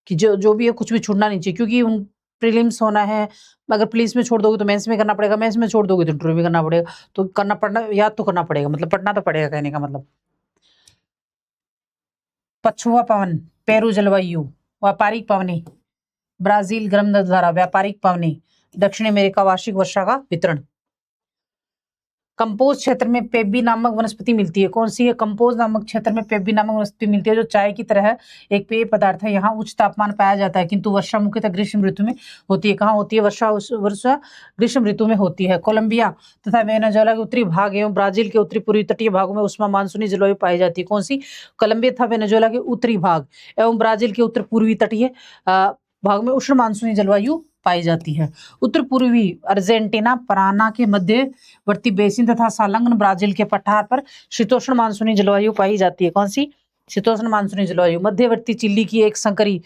A: कि जो भी है कुछ भी छूटना नहीं चाहिए, क्योंकि उन प्रीलिम्स होना है। अगर प्रीलिम्स में छोड़ दोगे तो मेंस में करना पड़ेगा, मेंस में छोड़ दोगे तो इंटरव्यू में करना पड़ेगा, तो पढ़ना याद तो करना पड़ेगा, मतलब पढ़ना तो पड़ेगा, कहने का मतलब। पछुआ पवन, पेरू जलवायु, व्यापारिक पवनी, ब्राजील गर्म धारा, व्यापारिक पवनी, दक्षिण अमेरिका वार्षिक वर्षा का वितरण। कंपोज क्षेत्र में पेब्बी नामक वनस्पति मिलती है। कौन सी है? कंपोज नामक क्षेत्र में पेब्बी नामक वनस्पति मिलती है जो चाय की तरह है, एक पेय पदार्थ है। यहाँ उच्च तापमान पाया जाता है किंतु वर्षा मुख्यतः ग्रीष्म ऋतु में होती है। कहाँ होती है वर्षा? ग्रीष्म ऋतु में होती है। कोलंबिया तथा वेनेजुएला के उत्तरी भाग एवं ब्राजील के उत्तरी पूर्वी तटीय भागों में उष्मा मानसूनी जलवायु पाई जाती है। कौन सी? कोलंबिया तथा वेनेजुएला के उत्तरी भाग एवं ब्राजील के उत्तर पूर्वी तटीय भाग में उष्ण मानसूनी जलवायु पाई जाती है। उत्तर पूर्वी अर्जेंटीना, पराना के मध्यवर्ती बेसिन तथा संलग्न ब्राजील के पठार पर शीतोष्ण मानसूनी जलवायु पाई जाती है। कौन सी? शीतोष्ण मानसूनी जलवायु। मध्यवर्ती चिली की एक संकरी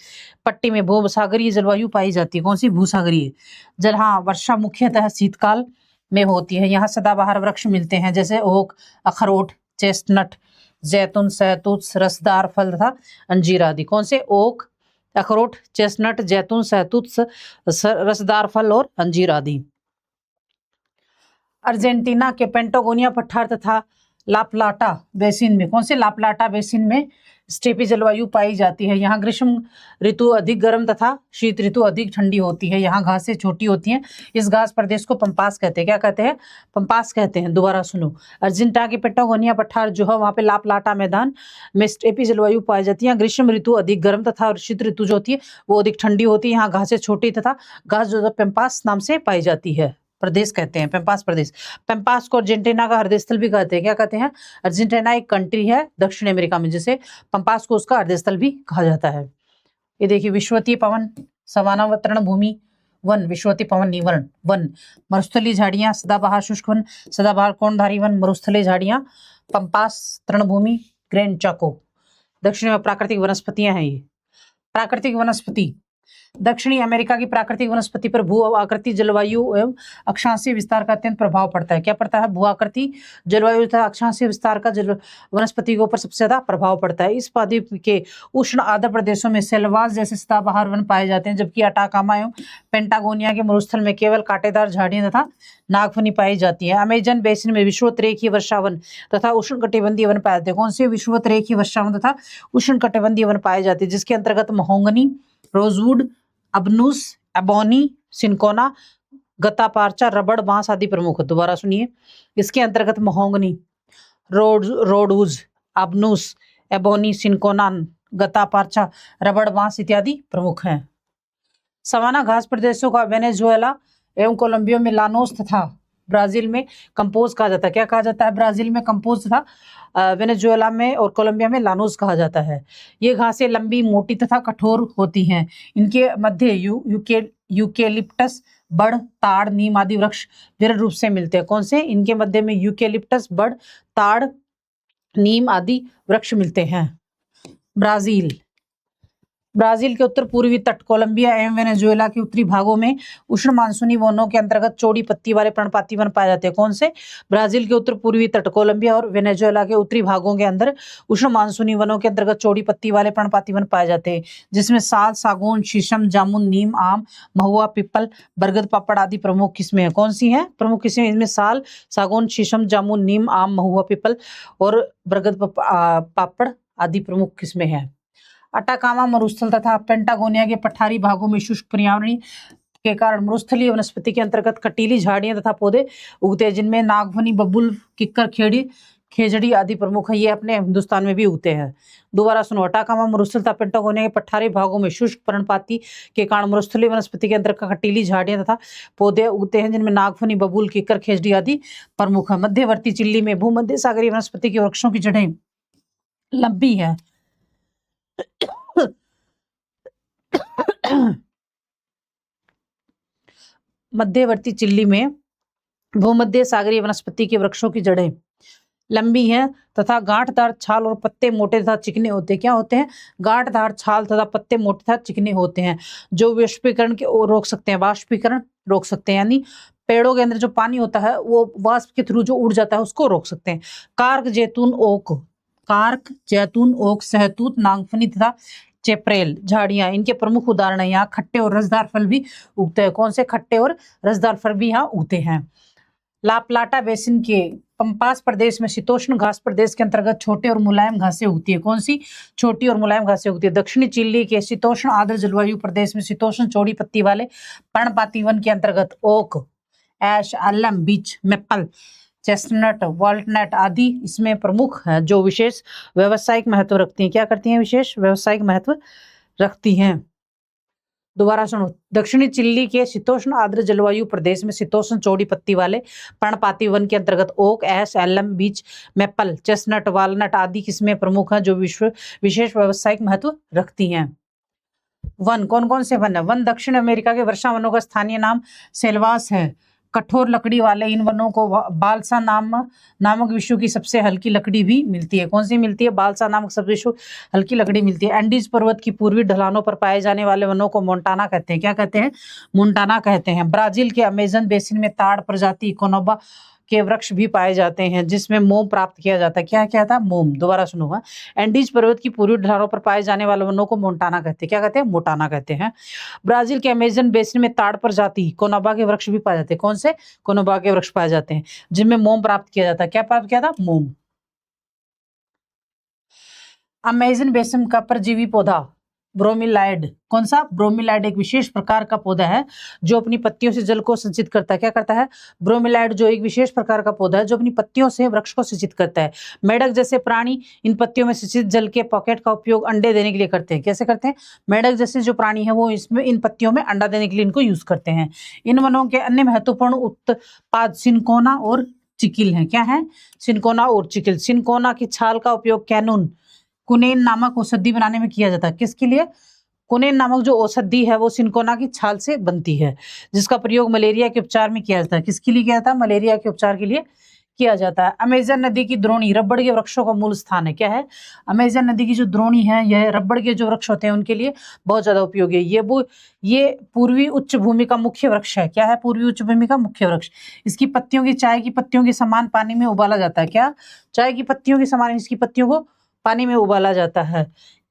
A: पट्टी में भूसागरीय जलवायु पाई जाती है। कौन सी? भूसागरीय जल। हाँ, वर्षा मुख्यतः शीतकाल में होती है। यहाँ सदाबहार वृक्ष मिलते हैं जैसे ओक, अखरोट, चेस्टनट, जैतून, सहतूत, रसदार फल तथा अंजीर आदि। कौन से? ओक, अखरोट, चेस्टनट, जैतून, सहतूत, रसदार फल और अंजीर आदि। अर्जेंटीना के पेंटागोनिया पठार तथा लाप्लाटा बेसिन में, कौन से? लाप्लाटा बेसिन में स्टेपी जलवायु पाई जाती है। यहाँ ग्रीष्म ऋतु अधिक गर्म तथा शीत ऋतु अधिक ठंडी होती है। यहाँ घासें छोटी होती हैं। इस घास प्रदेश को पंपास कहते हैं। क्या कहते हैं? पंपास कहते हैं। दोबारा सुनो, अर्जेंटीना के पेटागोनिया पठार जो है वहाँ पे लाप्लाटा मैदान में स्टेपी जलवायु पाई जाती है। यहाँ ग्रीष्म ऋतु अधिक गर्म तथा शीत ऋतु जो होती है वो अधिक ठंडी होती है। यहाँ घासें छोटी तथा घास जो पंपास नाम से पाई जाती है। प्रदेश कहते हैं पेम्पास प्रदेश। पेम्पास को अर्जेंटीना का हृदय स्थल भी कहते हैं। क्या कहते हैं? अर्जेंटीना एक कंट्री है दक्षिण अमेरिका में, जिसे पेम्पास को उसका हृदय स्थल भी कहा जाता है। ये देखिए, विषुवतीय पवन, सवाना तृण भूमि, वन विषुवतीय पवन निवर्ण वन, मरुस्थलीय झाड़ियां सदाबहार शुष्क वन, सदाबहार कोणधारी वन, मरुस्थलीय झाड़ियां पंपास तृणभूमि ग्रैंड चाको। दक्षिण में प्राकृतिक वनस्पतियां हैं ये। प्राकृतिक वनस्पति दक्षिणी अमेरिका की प्राकृतिक वनस्पति पर भू आकृति जलवायु एवं अक्षांशीय विस्तार का अत्यंत प्रभाव पड़ता है। क्या पड़ता है? भू आकृति जलवायु तथा अक्षांशीय विस्तार का वनस्पति के ऊपर सबसे ज्यादा प्रभाव पड़ता है। इस पादप के उष्ण आर्द्र प्रदेशों में सेल्वास जैसे सदाबहार वन पाए जाते हैं, जबकि अटाकामा एवं पेंटागोनिया के मरुस्थल में केवल कांटेदार झाड़ियां तथा नागफनी पाई जाती है। अमेजन बेसिन में विषुवतरेखीय वर्षावन तथा उष्णकटिबंधीय वन पाए जाते हैं। कौन से? विषुवतरेखीय वर्षावन तथा उष्णकटिबंधीय वन पाए जाते हैं, जिसके अंतर्गत महोगनी, रोजवुड, अबनुस, एबोनी, सिनकोना, गत्तापार्चा, रबड़, बांस आदि प्रमुख। दोबारा सुनिए, इसके अंतर्गत महोगनी, रोडवुड, अबनुस, एबोनी, सिनकोना, गत्तापार्चा, रबड़, बांस इत्यादि प्रमुख हैं। सवाना घास प्रदेशों का वेनेजुएला एवं कोलंबिया में लानोस तथा ब्राजील में कंपोज कहा जाता है। क्या कहा जाता है? ब्राजील में कंपोज तथा वेनेजुएला में और कोलंबिया में लानोस कहा जाता है। ये घासें लंबी, मोटी तथा कठोर होती हैं। इनके मध्य यूकेलिप्टस, बड़, ताड़, नीम आदि वृक्ष विरल रूप से मिलते हैं। कौन से? इनके मध्य में यूकेलिप्टस, बड़, ताड़, नीम आदि वृक्ष मिलते हैं। ब्राजील के उत्तर पूर्वी तट, कोलंबिया एवं वेनेजुएला के उत्तरी भागों में उष्ण मानसूनी वनों के अंतर्गत चौड़ी पत्ती वाले पर्णपाती वन पाए जाते हैं। कौन से? ब्राजील के उत्तर पूर्वी तट, कोलंबिया और वेनेजुएला के उत्तरी भागों के अंदर उष्ण मानसूनी वनों के अंतर्गत चौड़ी पत्ती वाले पर्णपाती वन पाए जाते हैं, जिसमें साल, सागौन, शीशम, जामुन, नीम, आम, महुआ, पीपल, बरगद, पापड़ आदि प्रमुख किस्में हैं। कौन सी हैं प्रमुख किस्में? इनमें साल, सागौन, शीशम, जामुन, नीम, आम, महुआ, पीपल और बरगद, पापड़ आदि प्रमुख किस्में हैं। अटाकामा मरुस्थल तथा पेंटागोनिया के पठारी भागों में शुष्क पर्यावरण के कारण मरुस्थलीय वनस्पति के अंतर्गत कटीली झाड़ियां तथा पौधे उगते हैं, जिनमें नागफनी, बबूल, किक्कर, खेजड़ी आदि प्रमुख है। ये अपने हिंदुस्तान में भी उगते हैं। दोबारा सुनो, अटाकामा मरुस्थल तथा पेंटागोनिया के पठारी भागों में शुष्क पर्णपाती के कारण मरुस्थलीय वनस्पति के अंतर्गत कटीली झाड़ियां तथा पौधे उगते हैं, जिनमें नागफनी, बबूल, किक्कर, खेजड़ी आदि प्रमुख है। मध्यवर्ती चिल्ली में भूमध्य सागरीय वनस्पति के वृक्षों की जड़ें लंबी है। मध्यवर्ती चिल्ली में भूमध्य सागरीय वनस्पति के वृक्षों की जड़ें लंबी हैं तथा गांठदार छाल और पत्ते मोटे तथा चिकने होते हैं। क्या होते हैं? गांठदार छाल तथा पत्ते मोटे तथा चिकने होते हैं, जो वाष्पीकरण के रोक सकते हैं। वाष्पीकरण रोक सकते हैं, यानी पेड़ों के अंदर जो पानी होता है वो वाष्प के थ्रू जो उड़ जाता है उसको रोक सकते हैं। कार्क, जैतून, ओक, सहतूत, नागफनी तथा चेपरेल झाड़ियां इनके प्रमुख उदाहरण हैं। यहाँ खट्टे और रसदार फल भी उगते हैं। कौन से? खट्टे और रसदार फल भी यहाँ उगते हैं। ला प्लाटा बेसिन के पंपास प्रदेश में शीतोष्ण घास प्रदेश के अंतर्गत छोटे और मुलायम घासें उगती है। कौन सी? छोटी और मुलायम घासें उगती है। दक्षिणी चिली के शीतोष्ण आर्द्र जलवायु प्रदेश में शीतोष्ण चौड़ी पत्ती वाले पर्णपाती वन के अंतर्गत ओक, ऐश, आलम, बीच, मेपल, चेस्टनट, वॉलनट आदि इसमें प्रमुख हैं, जो विशेष व्यावसायिक महत्व रखती हैं। क्या करती हैं? विशेष व्यावसायिक महत्व रखती हैं। दोबारा सुनो, दक्षिणी चिली के शीतोष्ण आर्द्र जलवायु प्रदेश में शीतोष्ण चौड़ी पत्ती वाले पर्णपाती वन के अंतर्गत ओक, ऐश, एलम, बीच, मेपल, चेस्टनट, वॉलनट आदि किस्में प्रमुख हैं, जो विशेष व्यावसायिक महत्व रखती हैं। वन कौन कौन से वन है? वन दक्षिण अमेरिका के वर्षा वनों का स्थानीय नाम सेल्वास है। कठोर लकड़ी वाले इन वनों को बालसा नामक विश्व की सबसे हल्की लकड़ी भी मिलती है। कौन सी मिलती है? बालसा नामक सबसे विश्व हल्की लकड़ी मिलती है। एंडीज पर्वत की पूर्वी ढलानों पर पाए जाने वाले वनों को मोंटाना कहते हैं। क्या कहते हैं? मोंटाना कहते हैं। ब्राजील के अमेजन बेसिन में ताड़ प्रजाति कोनोबा के वृक्ष भी पाए जाते हैं, जिसमें मोम प्राप्त किया जाता है। क्या था? मोम। दोबारा सुनूंगा, एंडीज पर्वत की पूर्वी ढलानों पर पाए जाने वाले वनों को मोंटाना कहते हैं। क्या कहते हैं? मोंटाना कहते हैं। ब्राजील के अमेजन बेसिन में ताड़ प्रजाति कोनोबा के वृक्ष भी पाए जाते हैं। कौन से? कोनोबा के वृक्ष पाए जाते हैं, जिनमें मोम प्राप्त किया जाता है। क्या प्राप्त किया था? मोम। अमेजन बेसिन का परजीवी पौधा ब्रोमीलाइड। कौन सा? ब्रोमीलाइड एक विशेष प्रकार का पौधा है जो अपनी पत्तियों से जल को संचित करता है। क्या करता है? ब्रोमीलाइड जो एक विशेष प्रकार का पौधा है जो अपनी पत्तियों से वृक्ष को सिंचित करता है। मेढक जैसे प्राणी इन पत्तियों में सिंचित जल के पॉकेट का उपयोग अंडे देने के लिए करते हैं। कैसे करते हैं? मेढक जैसे जो प्राणी है वो इसमें इन पत्तियों में अंडा देने के लिए इनको यूज करते हैं। इन वनों के अन्य महत्वपूर्ण उत्पाद सिनकोना और चिकिल हैं। क्या है? सिनकोना और चिकिल। सिनकोना की छाल का उपयोग कुनेन नामक औषधि बनाने में किया जाता है। किसके लिए? कोनेन नामक जो औषधि है वो सिनकोना की छाल से बनती है, जिसका प्रयोग मलेरिया के उपचार में किया जाता है। किसके लिए किया जाता है? मलेरिया के उपचार के लिए किया जाता है। अमेजन नदी की द्रोणी रबड़ के वृक्षों का मूल स्थान है। क्या है? अमेजन नदी की जो द्रोणी है यह रबड़ के जो वृक्ष होते हैं उनके लिए बहुत ज्यादा उपयोगी है। ये पूर्वी उच्च भूमि का मुख्य वृक्ष है। क्या है? पूर्वी उच्च भूमि का मुख्य वृक्ष। इसकी पत्तियों की चाय की पत्तियों के समान पानी में उबाला जाता है। क्या? चाय की पत्तियों के समान इसकी पत्तियों को पानी में उबाला जाता है।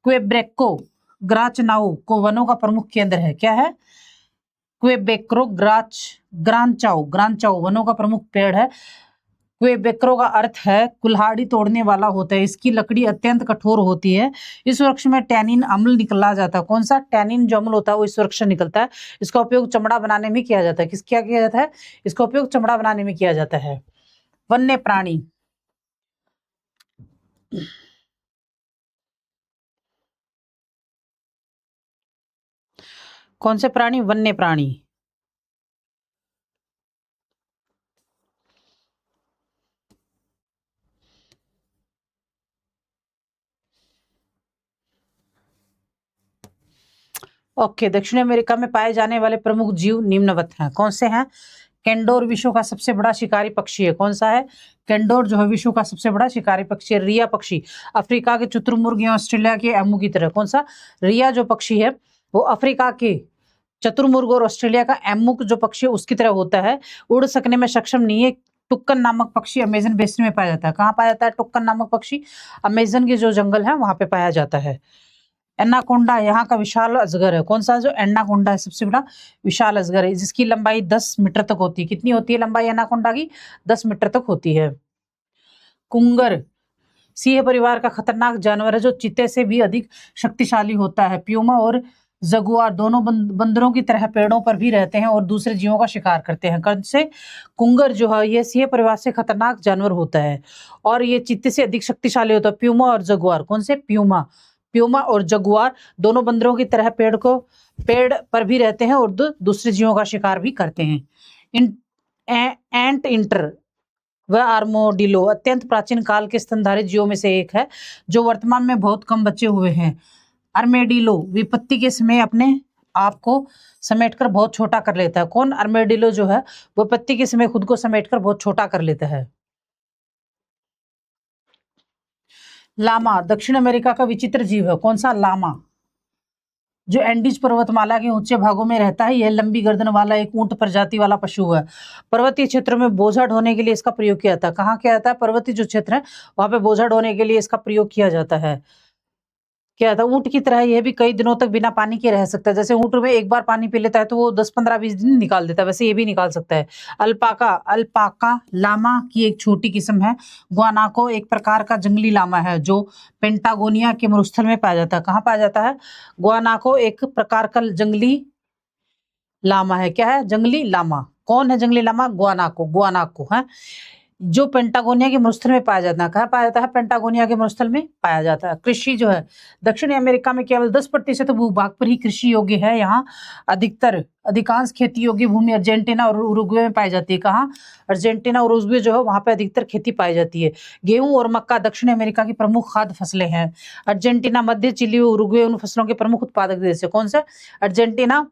A: क्वेबेको ग्राचनाउ को वनों का प्रमुख केंद्र है। क्या है? क्वेबेक्रो ग्रांचाओ वनों का प्रमुख पेड़ है। क्वेबेक्रो का अर्थ है कुल्हाड़ी तोड़ने वाला होता है। इसकी लकड़ी अत्यंत कठोर होती है। इस वृक्ष में टैनिन अम्ल निकला जाता है। कौन सा? टैनिन जो अम्ल होता है वो इस वृक्ष से निकलता है। इसका उपयोग चमड़ा बनाने में किया जाता है। क्या किया जाता है? इसका उपयोग चमड़ा बनाने में किया जाता है। वन्य प्राणी कौन से प्राणी? वन्य प्राणी। ओके, दक्षिण अमेरिका में पाए जाने वाले प्रमुख जीव निम्नवत हैं। कौन से हैं? कैंडोर विश्व का सबसे बड़ा शिकारी पक्षी है। कौन सा है? कैंडोर जो है विश्व का सबसे बड़ा शिकारी पक्षी है। रिया पक्षी अफ्रीका के शुतुरमुर्ग या ऑस्ट्रेलिया के एमू की तरह। कौन सा? रिया जो पक्षी है वो अफ्रीका के चतुर्मुर्ग और ऑस्ट्रेलिया का एमू जो पक्षी है उसकी तरह होता है। उड़ सकने में सक्षम नहीं है। टुक्कन नामक पक्षी अमेजन बेसिन में पाया जाता है। कहाँ पाया जाता है टुक्कन नामक पक्षी? अमेजन के जो जंगल है वहां पे पाया जाता है। एनाकोंडा यहाँ का विशाल अजगर है। कौन सा? जो एनाकोंडा है सबसे बड़ा विशाल अजगर है, जिसकी लंबाई 10 मीटर तक होती है। कितनी होती है लंबाई एनाकोंडा की? 10 मीटर तक होती है। कुंगर सिंह परिवार का खतरनाक जानवर है जो चीते से भी अधिक शक्तिशाली होता है। प्यूमा और जगुआर दोनों बंदरों की तरह पेड़ों पर भी रहते हैं और दूसरे जीवों का शिकार करते हैं। कौन से? कुंगर जो है ये सिंह परिवार से खतरनाक जानवर होता है और ये चीते से अधिक शक्तिशाली होता है। प्यूमा और जगुआर। कौन से? प्यूमा और जगुआर दोनों बंदरों की तरह पेड़ पर भी रहते हैं और दूसरे जीवों का शिकार भी करते हैं। एंट इंटर वह आर्मोडिलो अत्यंत प्राचीन काल के स्तनधारी जीवों में से एक है जो वर्तमान में बहुत कम बचे हुए हैं। आर्मेडिलो विपत्ति के समय अपने आप को समेटकर बहुत छोटा कर लेता है। कौन? आर्मेडिलो जो है विपत्ति के समय खुद को समेटकर बहुत छोटा कर लेता है। लामा दक्षिण अमेरिका का विचित्र जीव है। कौन सा? लामा जो एंडीज पर्वतमाला के ऊंचे भागों में रहता है। यह लंबी गर्दन वाला एक ऊंट प्रजाति वाला पशु है। पर्वतीय क्षेत्रों में बोझा ढोने के लिए इसका प्रयोग किया जाता है। कहाँ किया जाता है? पर्वतीय जो क्षेत्र है वहां पे बोझा ढोने के लिए इसका प्रयोग किया जाता है। क्या था? ऊंट की तरह यह भी कई दिनों तक बिना पानी के रह सकता है। जैसे ऊंट में एक बार पानी पी लेता है तो वो 10, 15, 20 दिन निकाल देता है, वैसे ये भी निकाल सकता है। अल्पाका लामा की एक छोटी किस्म है। गुआनाको एक प्रकार का जंगली लामा है जो पेंटागोनिया के मरुस्थल में पाया जाता है। कहाँ पाया जाता है? गुआनाको एक प्रकार का जंगली लामा है। क्या है? जंगली लामा। कौन है जंगली लामा? गुआनाको है जो पेंटागोनिया के मरुस्थल में पाया जाता है। कहाँ पाया जाता है? पेंटागोनिया के मरुस्थल में पाया जाता है। कृषि जो है दक्षिणी अमेरिका में केवल 10% भूभाग पर ही कृषि योग्य है। यहाँ अधिकांश खेती योग्य भूमि अर्जेंटीना और उरुग्वे में पाई जाती है। कहाँ? अर्जेंटीना और उरुग्वे जो है वहां पे अधिकतर खेती पाई जाती है। गेहूं और मक्का दक्षिण अमेरिका की प्रमुख खाद्य फसलें हैं। अर्जेंटीना, मध्य चिली, उरुग्वे उन फसलों के प्रमुख उत्पादक देश है। कौन सा? अर्जेंटीना,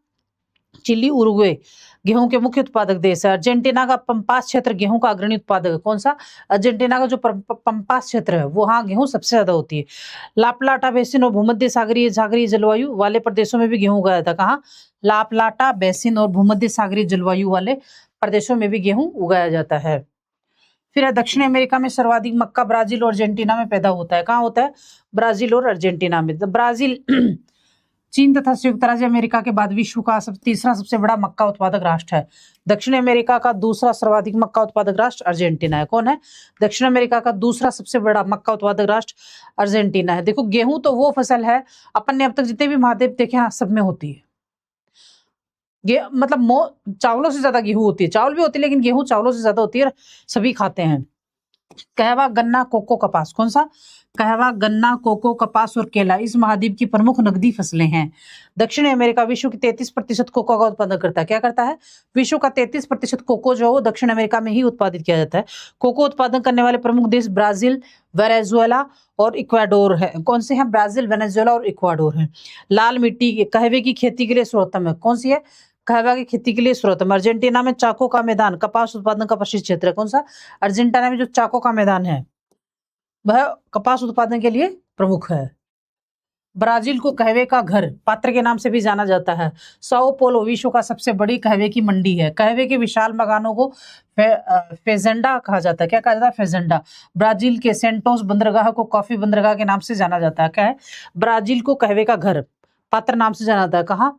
A: चिली, उरुग्वे गेहूं के मुख्य उत्पादक देश है। अर्जेंटीना का पंपास क्षेत्र गेहूं का अग्रणी उत्पादक है। कौन सा? अर्जेंटीना का जो पंपास क्षेत्र है वो हाँ गेहूं सबसे ज्यादा होती है। लाप्लाटा बेसिन और भूमध्य सागरीय जलवायु वाले प्रदेशों में भी गेहूं उगाया जाता है। कहाँ? लाप्लाटा बेसिन और भूमध्य सागरीय जलवायु वाले प्रदेशों में भी गेहूं उगाया जाता है। फिर दक्षिण अमेरिका में सर्वाधिक मक्का ब्राजील और अर्जेंटीना में पैदा होता है। कहाँ होता है? ब्राजील और अर्जेंटीना में। ब्राजील चीन तथा संयुक्त राज्य अमेरिका के बाद विश्व का तीसरा सबसे बड़ा मक्का उत्पादक राष्ट्र है। दक्षिण अमेरिका का दूसरा सर्वाधिक मक्का उत्पादक राष्ट्र अर्जेंटीना है। कौन है? दक्षिण अमेरिका का दूसरा सबसे बड़ा मक्का उत्पादक राष्ट्र अर्जेंटीना है। देखो गेहूं तो वो फसल है अपन ने अब तक जितने भी महाद्वीप देखे हैं सब में होती है। मतलब चावलों से ज्यादा गेहूं होती है। चावल भी होती है लेकिन गेहूं चावलों से ज्यादा होती है, सभी खाते हैं। कहवा, गन्ना, कोको, कपास। कौन सा? कहवा, गन्ना, कोको, कपास और केला इस महाद्वीप की प्रमुख नकदी फसलें हैं। दक्षिण अमेरिका विश्व की 33% कोको का उत्पादन करता है। क्या करता है? विश्व का 33% कोको जो है वो दक्षिण अमेरिका में ही उत्पादित किया जाता है। कोको उत्पादन करने वाले प्रमुख देश ब्राजील, वेनेजुएला और इक्वाडोर है। कौन से हैं? ब्राजील, वेनेजुएला और इक्वाडोर है। लाल मिट्टी कहवे की खेती के लिए सर्वोत्तम है। कौन सी है? कहवा की खेती के लिए सर्वोत्तम। अर्जेंटीना में चाको का मैदान कपास उत्पादन का प्रसिद्ध क्षेत्र है। कौन सा? अर्जेंटीना में जो चाको का मैदान है वह कपास उत्पादन के लिए प्रमुख है। ब्राजील को कहवे का घर पात्र के नाम से भी जाना जाता है। साओ पोलो विश्व का सबसे बड़ी कहवे की मंडी है। कहवे के विशाल बागानों को फेजेंडा कहा जाता है। क्या कहा जाता है? फेजेंडा। ब्राजील के सेंटोस बंदरगाह को कॉफी बंदरगाह के नाम से जाना जाता है। क्या है? ब्राजील को कहवे का घर पात्र नाम से जाना जाता है। कहाँ?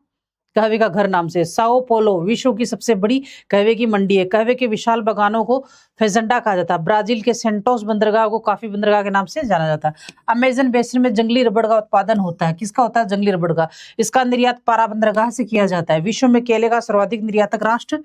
A: कहवे का घर नाम से। साओ पोलो विश्व की सबसे बड़ी कहवे की मंडी है। कहवे के विशाल बागानों को फेजेंडा कहा जाता है। ब्राजील के सेंटोस बंदरगाह को कॉफी बंदरगाह के नाम से जाना जाता है। अमेजन बेसिन में जंगली रबड़ का उत्पादन होता है। किसका होता है? जंगली रबड़ का। इसका निर्यात पारा बंदरगाह से किया जाता है। विश्व में केले का सर्वाधिक निर्यातक राष्ट्र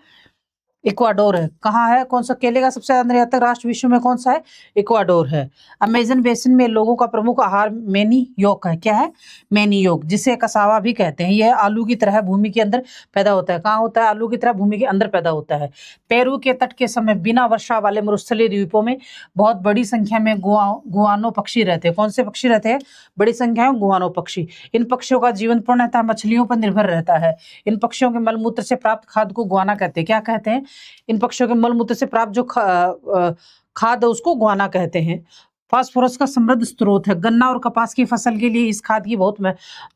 A: इक्वाडोर है। कहाँ है? कौन सा? केले का सबसे ज्यादा निर्यातक राष्ट्र विश्व में कौन सा है? इक्वाडोर है। अमेजन बेसिन में लोगों का प्रमुख आहार मैनीयोक है। क्या है? मैनीयोक, जिसे कसावा भी कहते हैं। यह आलू की तरह भूमि के अंदर पैदा होता है। कहाँ होता है? आलू की तरह भूमि के अंदर पैदा होता है। पेरू के तट के समय बिना वर्षा वाले मरुस्थलीय द्वीपों में बहुत बड़ी संख्या में गुआनो पक्षी रहते हैं। कौन से पक्षी रहते हैं? बड़ी संख्या में गुआनो पक्षी। इन पक्षियों का जीवन पूर्णतः मछलियों पर निर्भर रहता है। इन पक्षियों के मलमूत्र से प्राप्त खाद को गुआना कहते हैं। क्या कहते हैं? इन पक्षियों के मलमूत्र से प्राप्त जो खाद है उसको गुआना कहते हैं। फास्फोरस का समृद्ध स्रोत है। गन्ना और कपास की फसल के लिए इस खाद की बहुत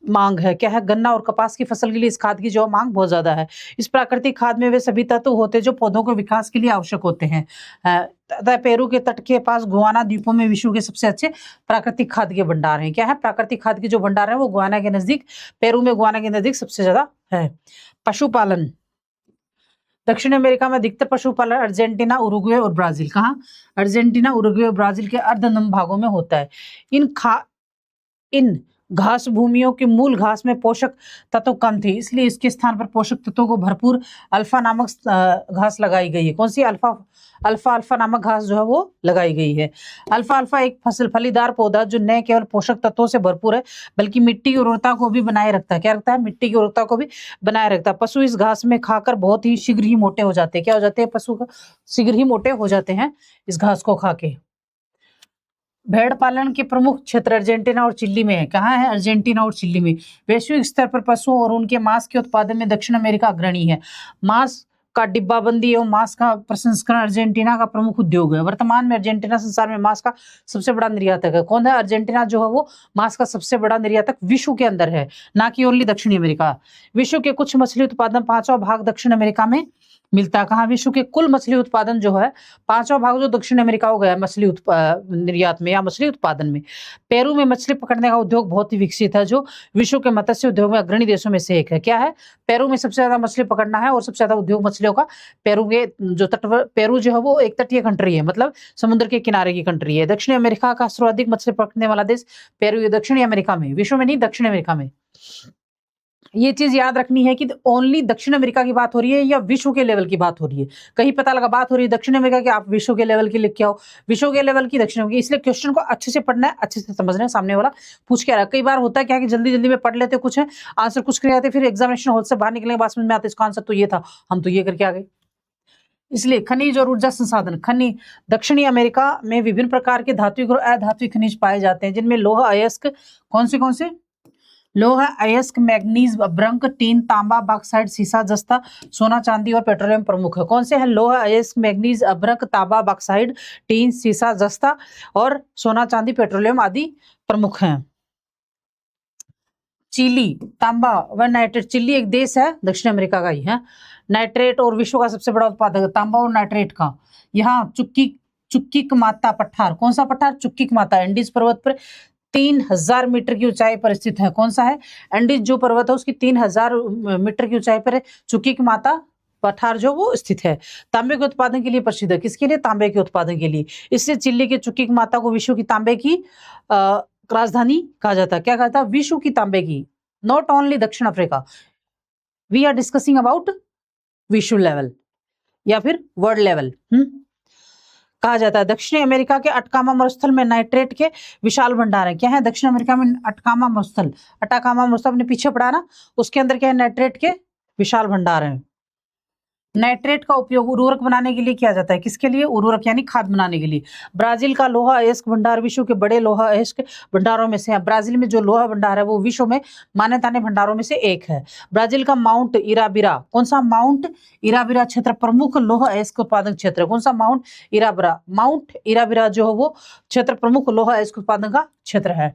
A: मांग है। क्या है? गन्ना और कपास की फसल के लिए इस खाद की जो मांग बहुत ज्यादा है। इस प्राकृतिक खाद में वे सभी तत्व होते हैं जो पौधों के विकास के लिए आवश्यक होते हैं। तथा पेरू के तट के पास गुआना द्वीपों में विश्व के सबसे अच्छे प्राकृतिक खाद के भंडार हैं। क्या है? प्राकृतिक खाद के जो भंडार है वो गुआना के नजदीक, पेरू में गुआना के नजदीक सबसे ज्यादा है। पशुपालन। दक्षिण अमेरिका में अधिकतर पशुपालन अर्जेंटीना, उरुग्वे और ब्राजील। कहाँ? अर्जेंटीना, उरुग्वे और ब्राजील के अर्धनम भागों में होता है। इन घास भूमियों की मूल घास में पोषक तत्व कम थे, इसलिए इसके स्थान पर पोषक तत्वों को भरपूर अल्फा नामक घास लगाई गई है। कौन सी? अल्फा अल्फा नामक घास जो है वो लगाई गई है। अल्फा एक फलीदार पौधा जो न केवल पोषक तत्वों से भरपूर है बल्कि मिट्टी की उर्वरता को भी बनाए रखता है। क्या रखता है? मिट्टी की उर्वरता को भी बनाए रखता है। पशु इस घास में खाकर बहुत ही शीघ्र ही मोटे हो जाते हैं। क्या हो जाते हैं? पशु शीघ्र ही मोटे हो जाते हैं इस घास को खा के। भेड़ पालन के प्रमुख क्षेत्र अर्जेंटीना और चिली में है। कहाँ है? अर्जेंटीना और चिली में। वैश्विक स्तर पर पशुओं और उनके मांस के उत्पादन में दक्षिण अमेरिका अग्रणी है। मांस का डिब्बाबंदी एवं मांस का प्रसंस्करण अर्जेंटीना का प्रमुख उद्योग है। वर्तमान में अर्जेंटीना संसार में मांस का सबसे बड़ा निर्यातक है। कौन है? अर्जेंटीना जो है वो मांस का सबसे बड़ा निर्यातक विश्व के अंदर है, ना कि ओनली दक्षिणी अमेरिका। विश्व के कुछ मछली उत्पादन 5वां भाग दक्षिण अमेरिका में मिलता है। कहाँ? विश्व के कुल मछली उत्पादन जो है 5वां भाग जो दक्षिण अमेरिका हो गया मछली निर्यात में या मछली उत्पादन में। पेरू में मछली पकड़ने का उद्योग बहुत ही विकसित है जो विश्व के मत्स्य उद्योग में अग्रणी देशों में से एक है। क्या है? पेरू में सबसे ज्यादा मछली पकड़ना है और सबसे ज्यादा उद्योग मछलियों का पेरू के जो पेरू जो है वो एक तटीय कंट्री है, मतलब समुद्र के किनारे की कंट्री है। दक्षिण अमेरिका का सर्वाधिक मछली पकड़ने वाला देश पेरू है, दक्षिणी अमेरिका में, विश्व में नहीं, दक्षिण अमेरिका में। ये चीज याद रखनी है कि ओनली दक्षिण अमेरिका की बात हो रही है या विश्व के लेवल की बात हो रही है। कहीं पता लगा बात हो रही है दक्षिण अमेरिका की, आप विश्व के लेवल की लिख के आओ, विश्व के लेवल की दक्षिण अमेरिका। इसलिए क्वेश्चन को अच्छे से पढ़ना है, अच्छे से समझना है, सामने वाला पूछ के आ रहा है। कई बार होता है क्या कि जल्दी जल्दी में पढ़ लेते कुछ है, आंसर कुछ कर आते, फिर एग्जामिनेशन हॉल से बाहर निकलने के बाद समझ में आता है इसका आंसर तो ये था, हम तो ये करके आ गए। इसलिए खनिज और ऊर्जा संसाधन। खनिज दक्षिणी अमेरिका में विभिन्न प्रकार के धात्विक और अधात्विक खनिज पाए जाते हैं जिनमें लोहा, अयस्क, कौन से लोहा, अयस्क, मैग्नीज, अभ्रक, टीन, तांबा, बॉक्साइट, सीसा, जस्ता, सोना, चांदी और पेट्रोलियम प्रमुख है। कौन से हैं? लोहा, अयस्क, मैग्नीज, अभ्रक, तांबा, बॉक्साइट, टीन, सीसा, जस्ता और सोना, चांदी, पेट्रोलियम आदि प्रमुख हैं। चिली, तांबा व नाइट्रेट। चिली एक देश है दक्षिण अमेरिका का ही है। नाइट्रेट और विश्व का सबसे बड़ा उत्पादक है तांबा और नाइट्रेट का। यहाँ चुक्की माता पठार, कौन सा पठार? चुक्की माता एंडीज पर्वत पर 3000 मीटर की ऊंचाई पर स्थित है। कौन सा है? एंडीज जो पर्वत है उसकी 3000 मीटर की ऊंचाई पर चुक्की माता पठार जो वो स्थित है। तांबे के उत्पादन के लिए प्रसिद्ध है। किसके लिए? तांबे के उत्पादन के लिए। इससे चिली के चुक्की माता को विश्व की तांबे की राजधानी कहा जाता है। क्या कहता है? विश्व की तांबे की, नॉट ओनली दक्षिण Africa. We are discussing about विश्व लेवल या फिर वर्ल्ड लेवल। कहा जाता है। दक्षिणी अमेरिका के अटकामा मरुस्थल में नाइट्रेट के विशाल भंडार है। क्या है दक्षिण अमेरिका में? अटकामा मरुस्थल। अटाकामा मरुस्थल अपने पीछे पड़ा ना, उसके अंदर क्या है? नाइट्रेट के विशाल भंडार है। नाइट्रेट का उपयोग उर्वरक बनाने के लिए किया जाता है। किसके लिए? उर्वरक यानी खाद बनाने के लिए। ब्राजील का लोहा अयस्क भंडार विश्व के बड़े लोहा अयस्क भंडारों में से है। ब्राजील में जो लोहा भंडार है वो विश्व में माने ताने भंडारों में से एक है। ब्राजील का माउंट इराबिरा, कौन सा? माउंट इराबिरा क्षेत्र प्रमुख लोहा अयस्क उत्पादन क्षेत्र है। कौन सा? माउंट इराबिरा। माउंट इराबिरा जो है वो क्षेत्र प्रमुख लोहा अयस्क उत्पादन का क्षेत्र है।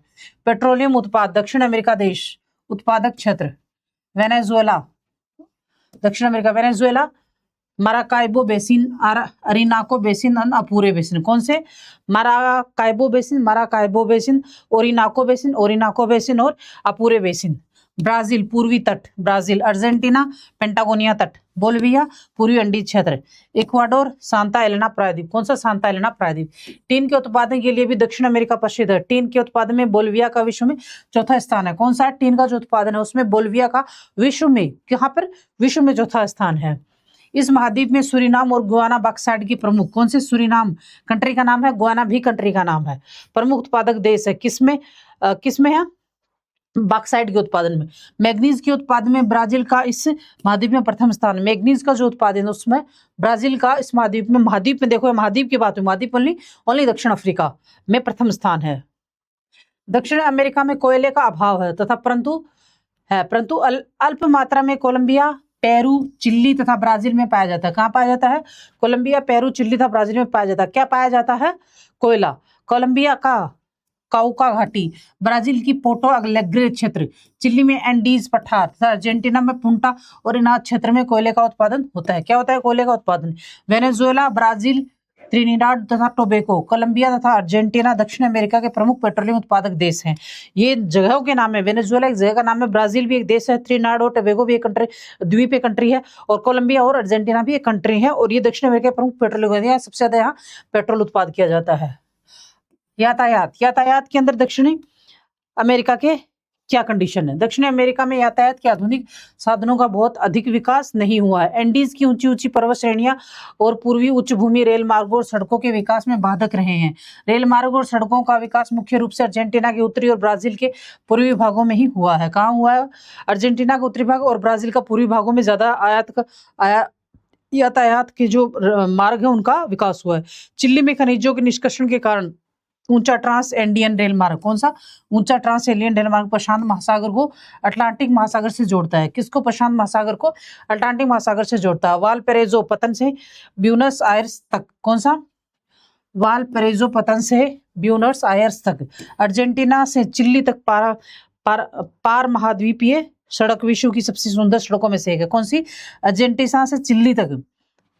A: पेट्रोलियम उत्पाद दक्षिण अमेरिका देश उत्पादक क्षेत्र वेनेजुएला। दक्षिण America Venezuela, Maracaibo basin, Orinoco basin और अपूरे बेसिन। कौन से? माराकाइबो बेसिन, ओरिनाको बेसिन और अपूरे बेसिन। ब्राजील पूर्वी तट ब्राजील। अर्जेंटीना पेंटागोनिया तट। बोलिविया पूर्वी अंडीज क्षेत्र। इक्वाडोर सांता एलेना प्रायद्वीप। कौन सा? सांता एलेना प्रायद्वीप। टीन के उत्पादन के लिए भी दक्षिण अमेरिका प्रसिद्ध है। टीन के उत्पादन में बोलिविया का विश्व में चौथा स्थान है। कौन सा है? टीन का जो उत्पादन है उसमें बोलिविया का विश्व में, कहाँ पर? विश्व में चौथा स्थान है। इस महाद्वीप में सूरीनाम और गुयाना बॉक्साइट की प्रमुख। कौन से? सूरीनाम कंट्री का नाम है, गुयाना भी कंट्री का नाम है। प्रमुख उत्पादक देश है। किसमें किसमें है? बॉक्साइट के उत्पादन में। मैग्नीज के उत्पादन में ब्राजील का इस महाद्वीप में प्रथम स्थान। मैग्नीज का जो उत्पादन है उसमें ब्राजील का इस महाद्वीप में, महाद्वीप में देखो, महाद्वीप की बात हुई, महाद्वीप ओनली दक्षिण अफ्रीका में प्रथम स्थान है। दक्षिण अमेरिका में कोयले का अभाव है तथा परंतु अल्प मात्रा में कोलंबिया, पेरू, चिली तथा ब्राजील में पाया जाता है। कहाँ पाया जाता है? कोलंबिया, पेरू, चिली तथा ब्राजील में पाया जाता है। क्या पाया जाता है? कोयला। कोलंबिया का काउका घाटी, ब्राजील की पोर्टो अलेग्रे क्षेत्र, चिली में एंडीज पठार तथा अर्जेंटीना में पुंटा और इनाज क्षेत्र में कोयले का उत्पादन होता है। क्या होता है? कोयले का उत्पादन। वेनेजुएला, ब्राजील, त्रिनिडाद तथा टोबैगो, कोलंबिया तथा अर्जेंटीना दक्षिण अमेरिका के प्रमुख पेट्रोलियम उत्पादक देश हैं। ये जगहों के नाम है। वेनेजुएला एक जगह का नाम है, ब्राजील भी एक देश है, त्रिनिडाद और टोबैगो भी एक कंट्री, द्वीपीय कंट्री है, और कोलंबिया और अर्जेंटीना भी एक कंट्री है। और ये दक्षिण अमेरिका के प्रमुख पेट्रोलियम, सबसे ज्यादा यहाँ पेट्रोल उत्पादन किया जाता है। यातायात के अंदर दक्षिणी अमेरिका के क्या कंडीशन है? दक्षिणी अमेरिका में यातायात के आधुनिक साधनों का बहुत अधिक विकास नहीं हुआ है। एंडीज की ऊंची ऊंची पर्वत श्रेणियां और पूर्वी उच्च भूमि रेल मार्गों और सड़कों के विकास में बाधक रहे हैं। रेल मार्ग और सड़कों का विकास मुख्य रूप से अर्जेंटीना के उत्तरी और ब्राजील के पूर्वी भागों में ही हुआ है। कहाँ हुआ है? अर्जेंटीना का उत्तरी भाग और ब्राजील का पूर्वी भागों में ज्यादा यातायात के जो मार्ग है उनका विकास हुआ है। चिली में खनिजों के निष्कर्षण के कारण ऊंचा ट्रांस एंडियन रेल मार्ग, कौन सा? ऊंचा ट्रांस एंडियन रेल मार्ग प्रशांत महासागर को अटलांटिक महासागर से जोड़ता है। किसको? प्रशांत महासागर को अटलांटिक महासागर से जोड़ता है। वालपेरेजो पतन से ब्यूनस आयर्स तक, कौन सा? वालपेरेजो पतन से ब्यूनस आयर्स तक। अर्जेंटीना से चिली तक पार महाद्वीपीय सड़क विश्व की सबसे सुंदर सड़कों में से एक है। कौन सी? अर्जेंटीना से चिली तक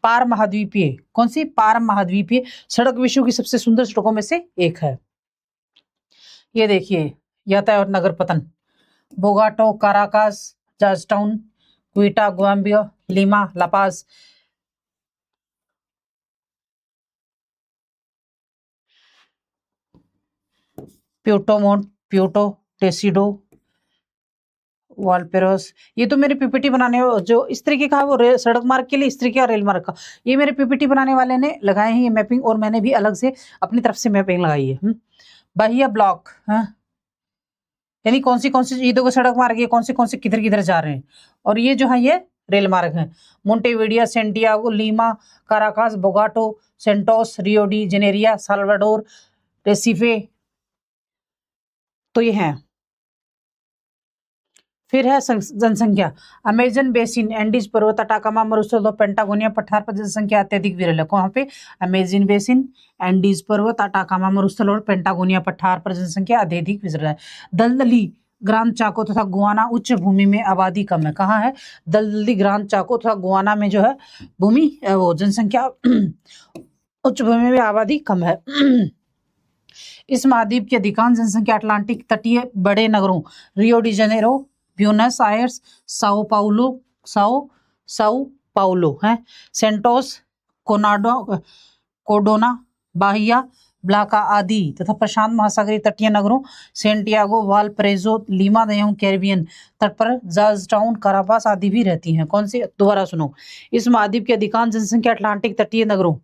A: पार महाद्वीपीय, कौन सी? पार महाद्वीपीय सड़क विश्व की सबसे सुंदर सड़कों में से एक है। ये देखिए यातायात और नगर पतन। बोगाटो, Caracas, Georgetown, Quetta, ग्वाम्बिया, Lima, La Paz. प्यूटो, टेसिडो, वालपेरोस। ये तो मेरे पीपीटी बनाने जो इस तरीके का है वो सड़क मार्ग के लिए, इस तरीके का रेल मार्ग का, ये मेरे पीपीटी बनाने वाले ने लगाए हैं ये मैपिंग, और मैंने भी अलग से अपनी तरफ से मैपिंग लगाई है। बाह्य ब्लॉक, यानी कौन सी ये देखो सड़क मार्ग है, कौन से किधर किधर जा रहे हैं, और ये जो है ये रेल मार्ग है। Montevideo, Santiago, Lima, Caracas, Bogota, Santos, Rio de Janeiro, Salvador, Recife, तो ये है। फिर है जनसंख्या। अमेजन बेसिन, एंडीज पर्वत, अटाकामा मरुस्थल और पेंटागोनिया पठार पर जनसंख्या अत्यधिक विरल है। कहाँ पे? अमेजन बेसिन, एंडीज पर्वत, अटाकामा मरुस्थल और पेंटागोनिया पठार पर जनसंख्या अत्यधिक विरल है। दलदली ग्रांड चाको तथा गुआना उच्च भूमि में आबादी कम है। कहाँ है? दलदली ग्रांड चाको तथा गुआना में जो है भूमि वो जनसंख्या उच्च भूमि में आबादी कम है। इस महाद्वीप की अधिकांश जनसंख्या अटलांटिक तटीय बड़े नगरों Rio de Janeiro, Buenos Aires, Sao Paulo है, सेंटोस, कोडोना, बाहिया, ब्लाका आदि तथा प्रशांत महासागरीय तटीय नगरों सेंटियागो, वालपरेजो, लीमा एवं कैरिबियन तट पर जॉर्जटाउन, कारापास आदि भी रहती हैं। कौन सी? दोबारा सुनो। इस महाद्वीप की अधिकांश जनसंख्या अटलांटिक तटीय नगरों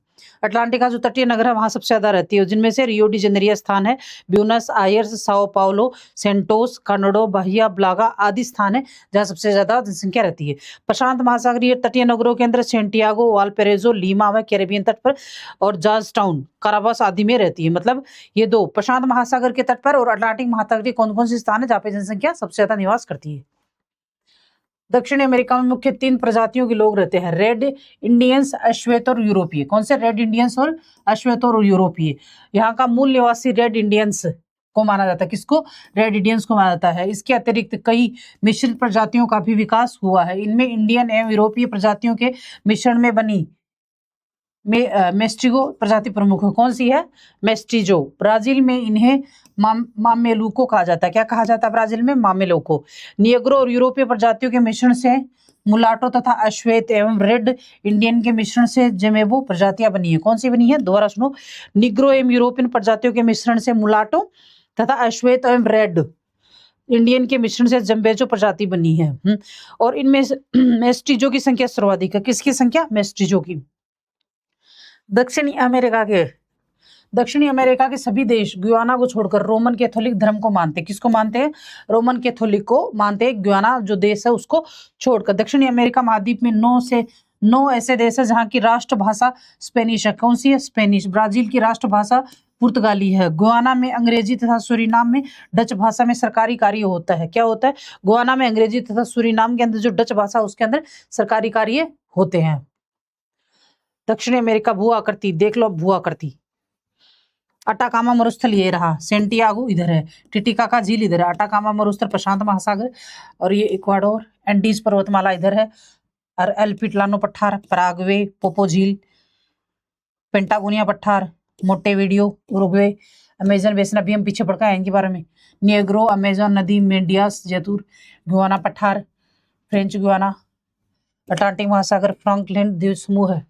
A: अटलांटिका जो तटीय नगर है वहां सबसे ज्यादा रहती है, जिनमें से रियो डी जेनेरियो स्थान है, Buenos Aires, Sao Paulo, Santos, कनाडो, बहिया ब्लागा आदि स्थान है जहाँ सबसे ज्यादा जनसंख्या रहती है। प्रशांत महासागरीय तटीय नगरों के अंदर सेंटियागो, वालपेरेजो, लीमा व कैरेबियन तट पर और जॉर्ज टाउन, काराबास आदि में रहती है। मतलब ये दो प्रशांत महासागर के तट पर और अटलांटिक महासागर के कौन कौन से स्थान है जहाँ पे जनसंख्या सबसे ज्यादा निवास करती है। दक्षिणी अमेरिका में मुख्य 3 प्रजातियों के लोग रहते हैं, रेड इंडियंस, अश्वेत और यूरोपीय। कौन से? रेड इंडियंस और अश्वेत और यूरोपीय। यहाँ का मूल निवासी रेड इंडियंस को माना जाता है। किसको? रेड इंडियंस को माना जाता है। इसके अतिरिक्त कई मिश्रित प्रजातियों का भी विकास हुआ है। इनमें इंडियन एवं यूरोपीय प्रजातियों के मिश्रण में बनी मेस्टिगो प्रजाति प्रमुख है। कौन सी है? मेस्टिजो। ब्राजील में इन्हें मामेलुको कहा जाता है। क्या कहा जाता है ब्राजील में? मामेलुको। निग्रो और यूरोपीय प्रजातियों के मिश्रण से मुलाटो तथा अश्वेत एवं रेड इंडियन के मिश्रण से जमेबो प्रजातियां बनी है। कौन सी बनी है? दोबारा सुनो। निग्रो एवं यूरोपियन प्रजातियों के मिश्रण से मुलाटो तथा अश्वेत एवं रेड इंडियन के मिश्रण से जम्बेजो प्रजाति बनी है। और इनमें मेस्टिजो की संख्या सर्वाधिक है। किसकी संख्या? मेस्टिजो की। दक्षिणी अमेरिका के सभी देश गुयाना को छोड़कर रोमन कैथोलिक धर्म को मानते हैं। किसको मानते हैं? रोमन कैथोलिक को मानते हैं। गुयाना जो देश है उसको छोड़कर दक्षिणी अमेरिका महाद्वीप में 9 ऐसे देश है जहाँ की राष्ट्रभाषा स्पेनिश है। कौन सी है? स्पेनिश। ब्राजील की राष्ट्रभाषा पुर्तगाली है। गुयाना में अंग्रेजी तथा सूरीनाम में डच भाषा में सरकारी कार्य होता है। क्या होता है? गुयाना में अंग्रेजी तथा सूरीनाम के अंदर जो डच भाषा उसके अंदर सरकारी कार्य होते हैं। दक्षिणी अमेरिका भू आकृति देख लो। भू आकृति अटाकामा मरुस्थल ये रहा, सेंटियागो इधर है, टिटिकाका झील इधर है, अटाकामा मरुस्थल प्रशांत महासागर, और ये इक्वाडोर, एंडीज पर्वतमाला इधर है, और एल्पिटलानो पठार, पराग्वे, पोपो झील, पेंटागोनिया पठार, मोंटेविडियो, उरुग्वे, अमेजन बेसिन अभी हम पीछे पढ़ के इनके बारे में, निग्रो, अमेजन नदी, मेंडियास जैतूर, गुयाना पठार, फ्रेंच गुयाना, अटलांटिक महासागर, फ्रैंकलिन द्वीप समूह है,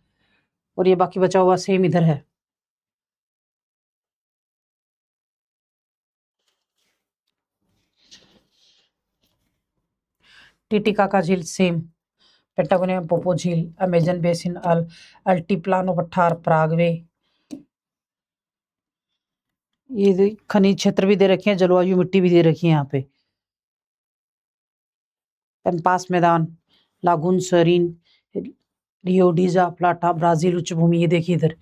A: और ये बाकी बचा हुआ सेम इधर है। टिटिकाका झील सेम, पेंटागोनिया, पोपो झील, अमेजन बेसिन, अल्टीप्लानो पठार, पराग्वे। ये खनिज क्षेत्र भी दे रखे हैं, जलवायु मिट्टी भी दे रखी है यहाँ पे। पेम्पास मैदान, लागून सरीन, रियो डीजा प्लाटा, ब्राजील उच्च भूमि। ये देखिए इधर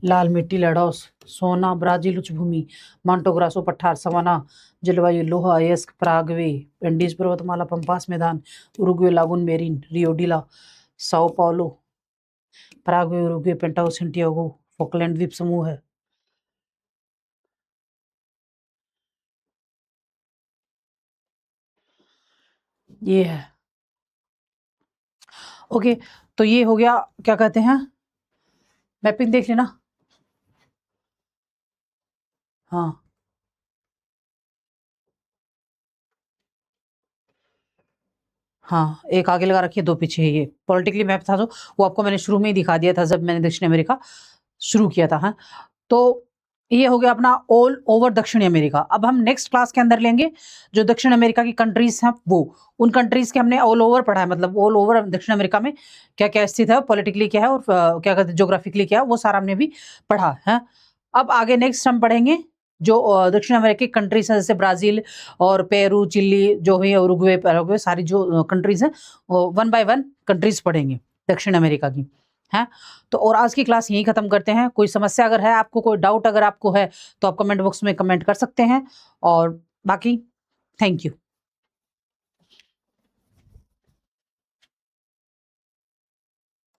A: लाल मिट्टी, लडोस, सोना, ब्राजील उच्च भूमि, मांटोग्रासो पठार, सवाना, जलवायु लोहा अयस्क, पराग्वे, एंडीज पर्वतमाला, पंपास मैदान, Uruguay, lagoon Mirim, Rio de la, Sao Paulo, Paraguay, Uruguay, पेंटाओ, सेंटियागो, फॉकलैंड द्वीप समूह है। ये है। ओके, तो ये हो गया, क्या कहते हैं, मैपिंग देख लेना। हाँ, हाँ, एक आगे लगा रखी है, 2 पीछे है। ये पॉलिटिकली मैप था जो वो आपको मैंने शुरू में ही दिखा दिया था जब मैंने दक्षिण अमेरिका शुरू किया था। हाँ, तो ये हो गया अपना ऑल ओवर दक्षिणी अमेरिका। अब हम नेक्स्ट क्लास के अंदर लेंगे जो दक्षिण अमेरिका की कंट्रीज हैं, वो उन कंट्रीज के हमने ऑल ओवर पढ़ा है, मतलब ऑल ओवर दक्षिण अमेरिका में क्या क्या स्थित है, पॉलिटिकली क्या है और क्या कहते हैं ज्योग्राफिकली क्या है, वो सारा हमने भी पढ़ा है। अब आगे नेक्स्ट हम पढ़ेंगे जो दक्षिण अमेरिका की कंट्रीज हैं, जैसे ब्राजील और पेरू, चिली जो है, उरुग्वे, पैराग्वे, सारी जो कंट्रीज हैं, 1 बाय 1 कंट्रीज पढ़ेंगे दक्षिण अमेरिका की। है, तो और आज की क्लास यहीं खत्म करते हैं। कोई समस्या अगर है आपको, कोई डाउट अगर आपको है, तो आप कमेंट बॉक्स में कमेंट कर सकते हैं, और बाकी थैंक यू।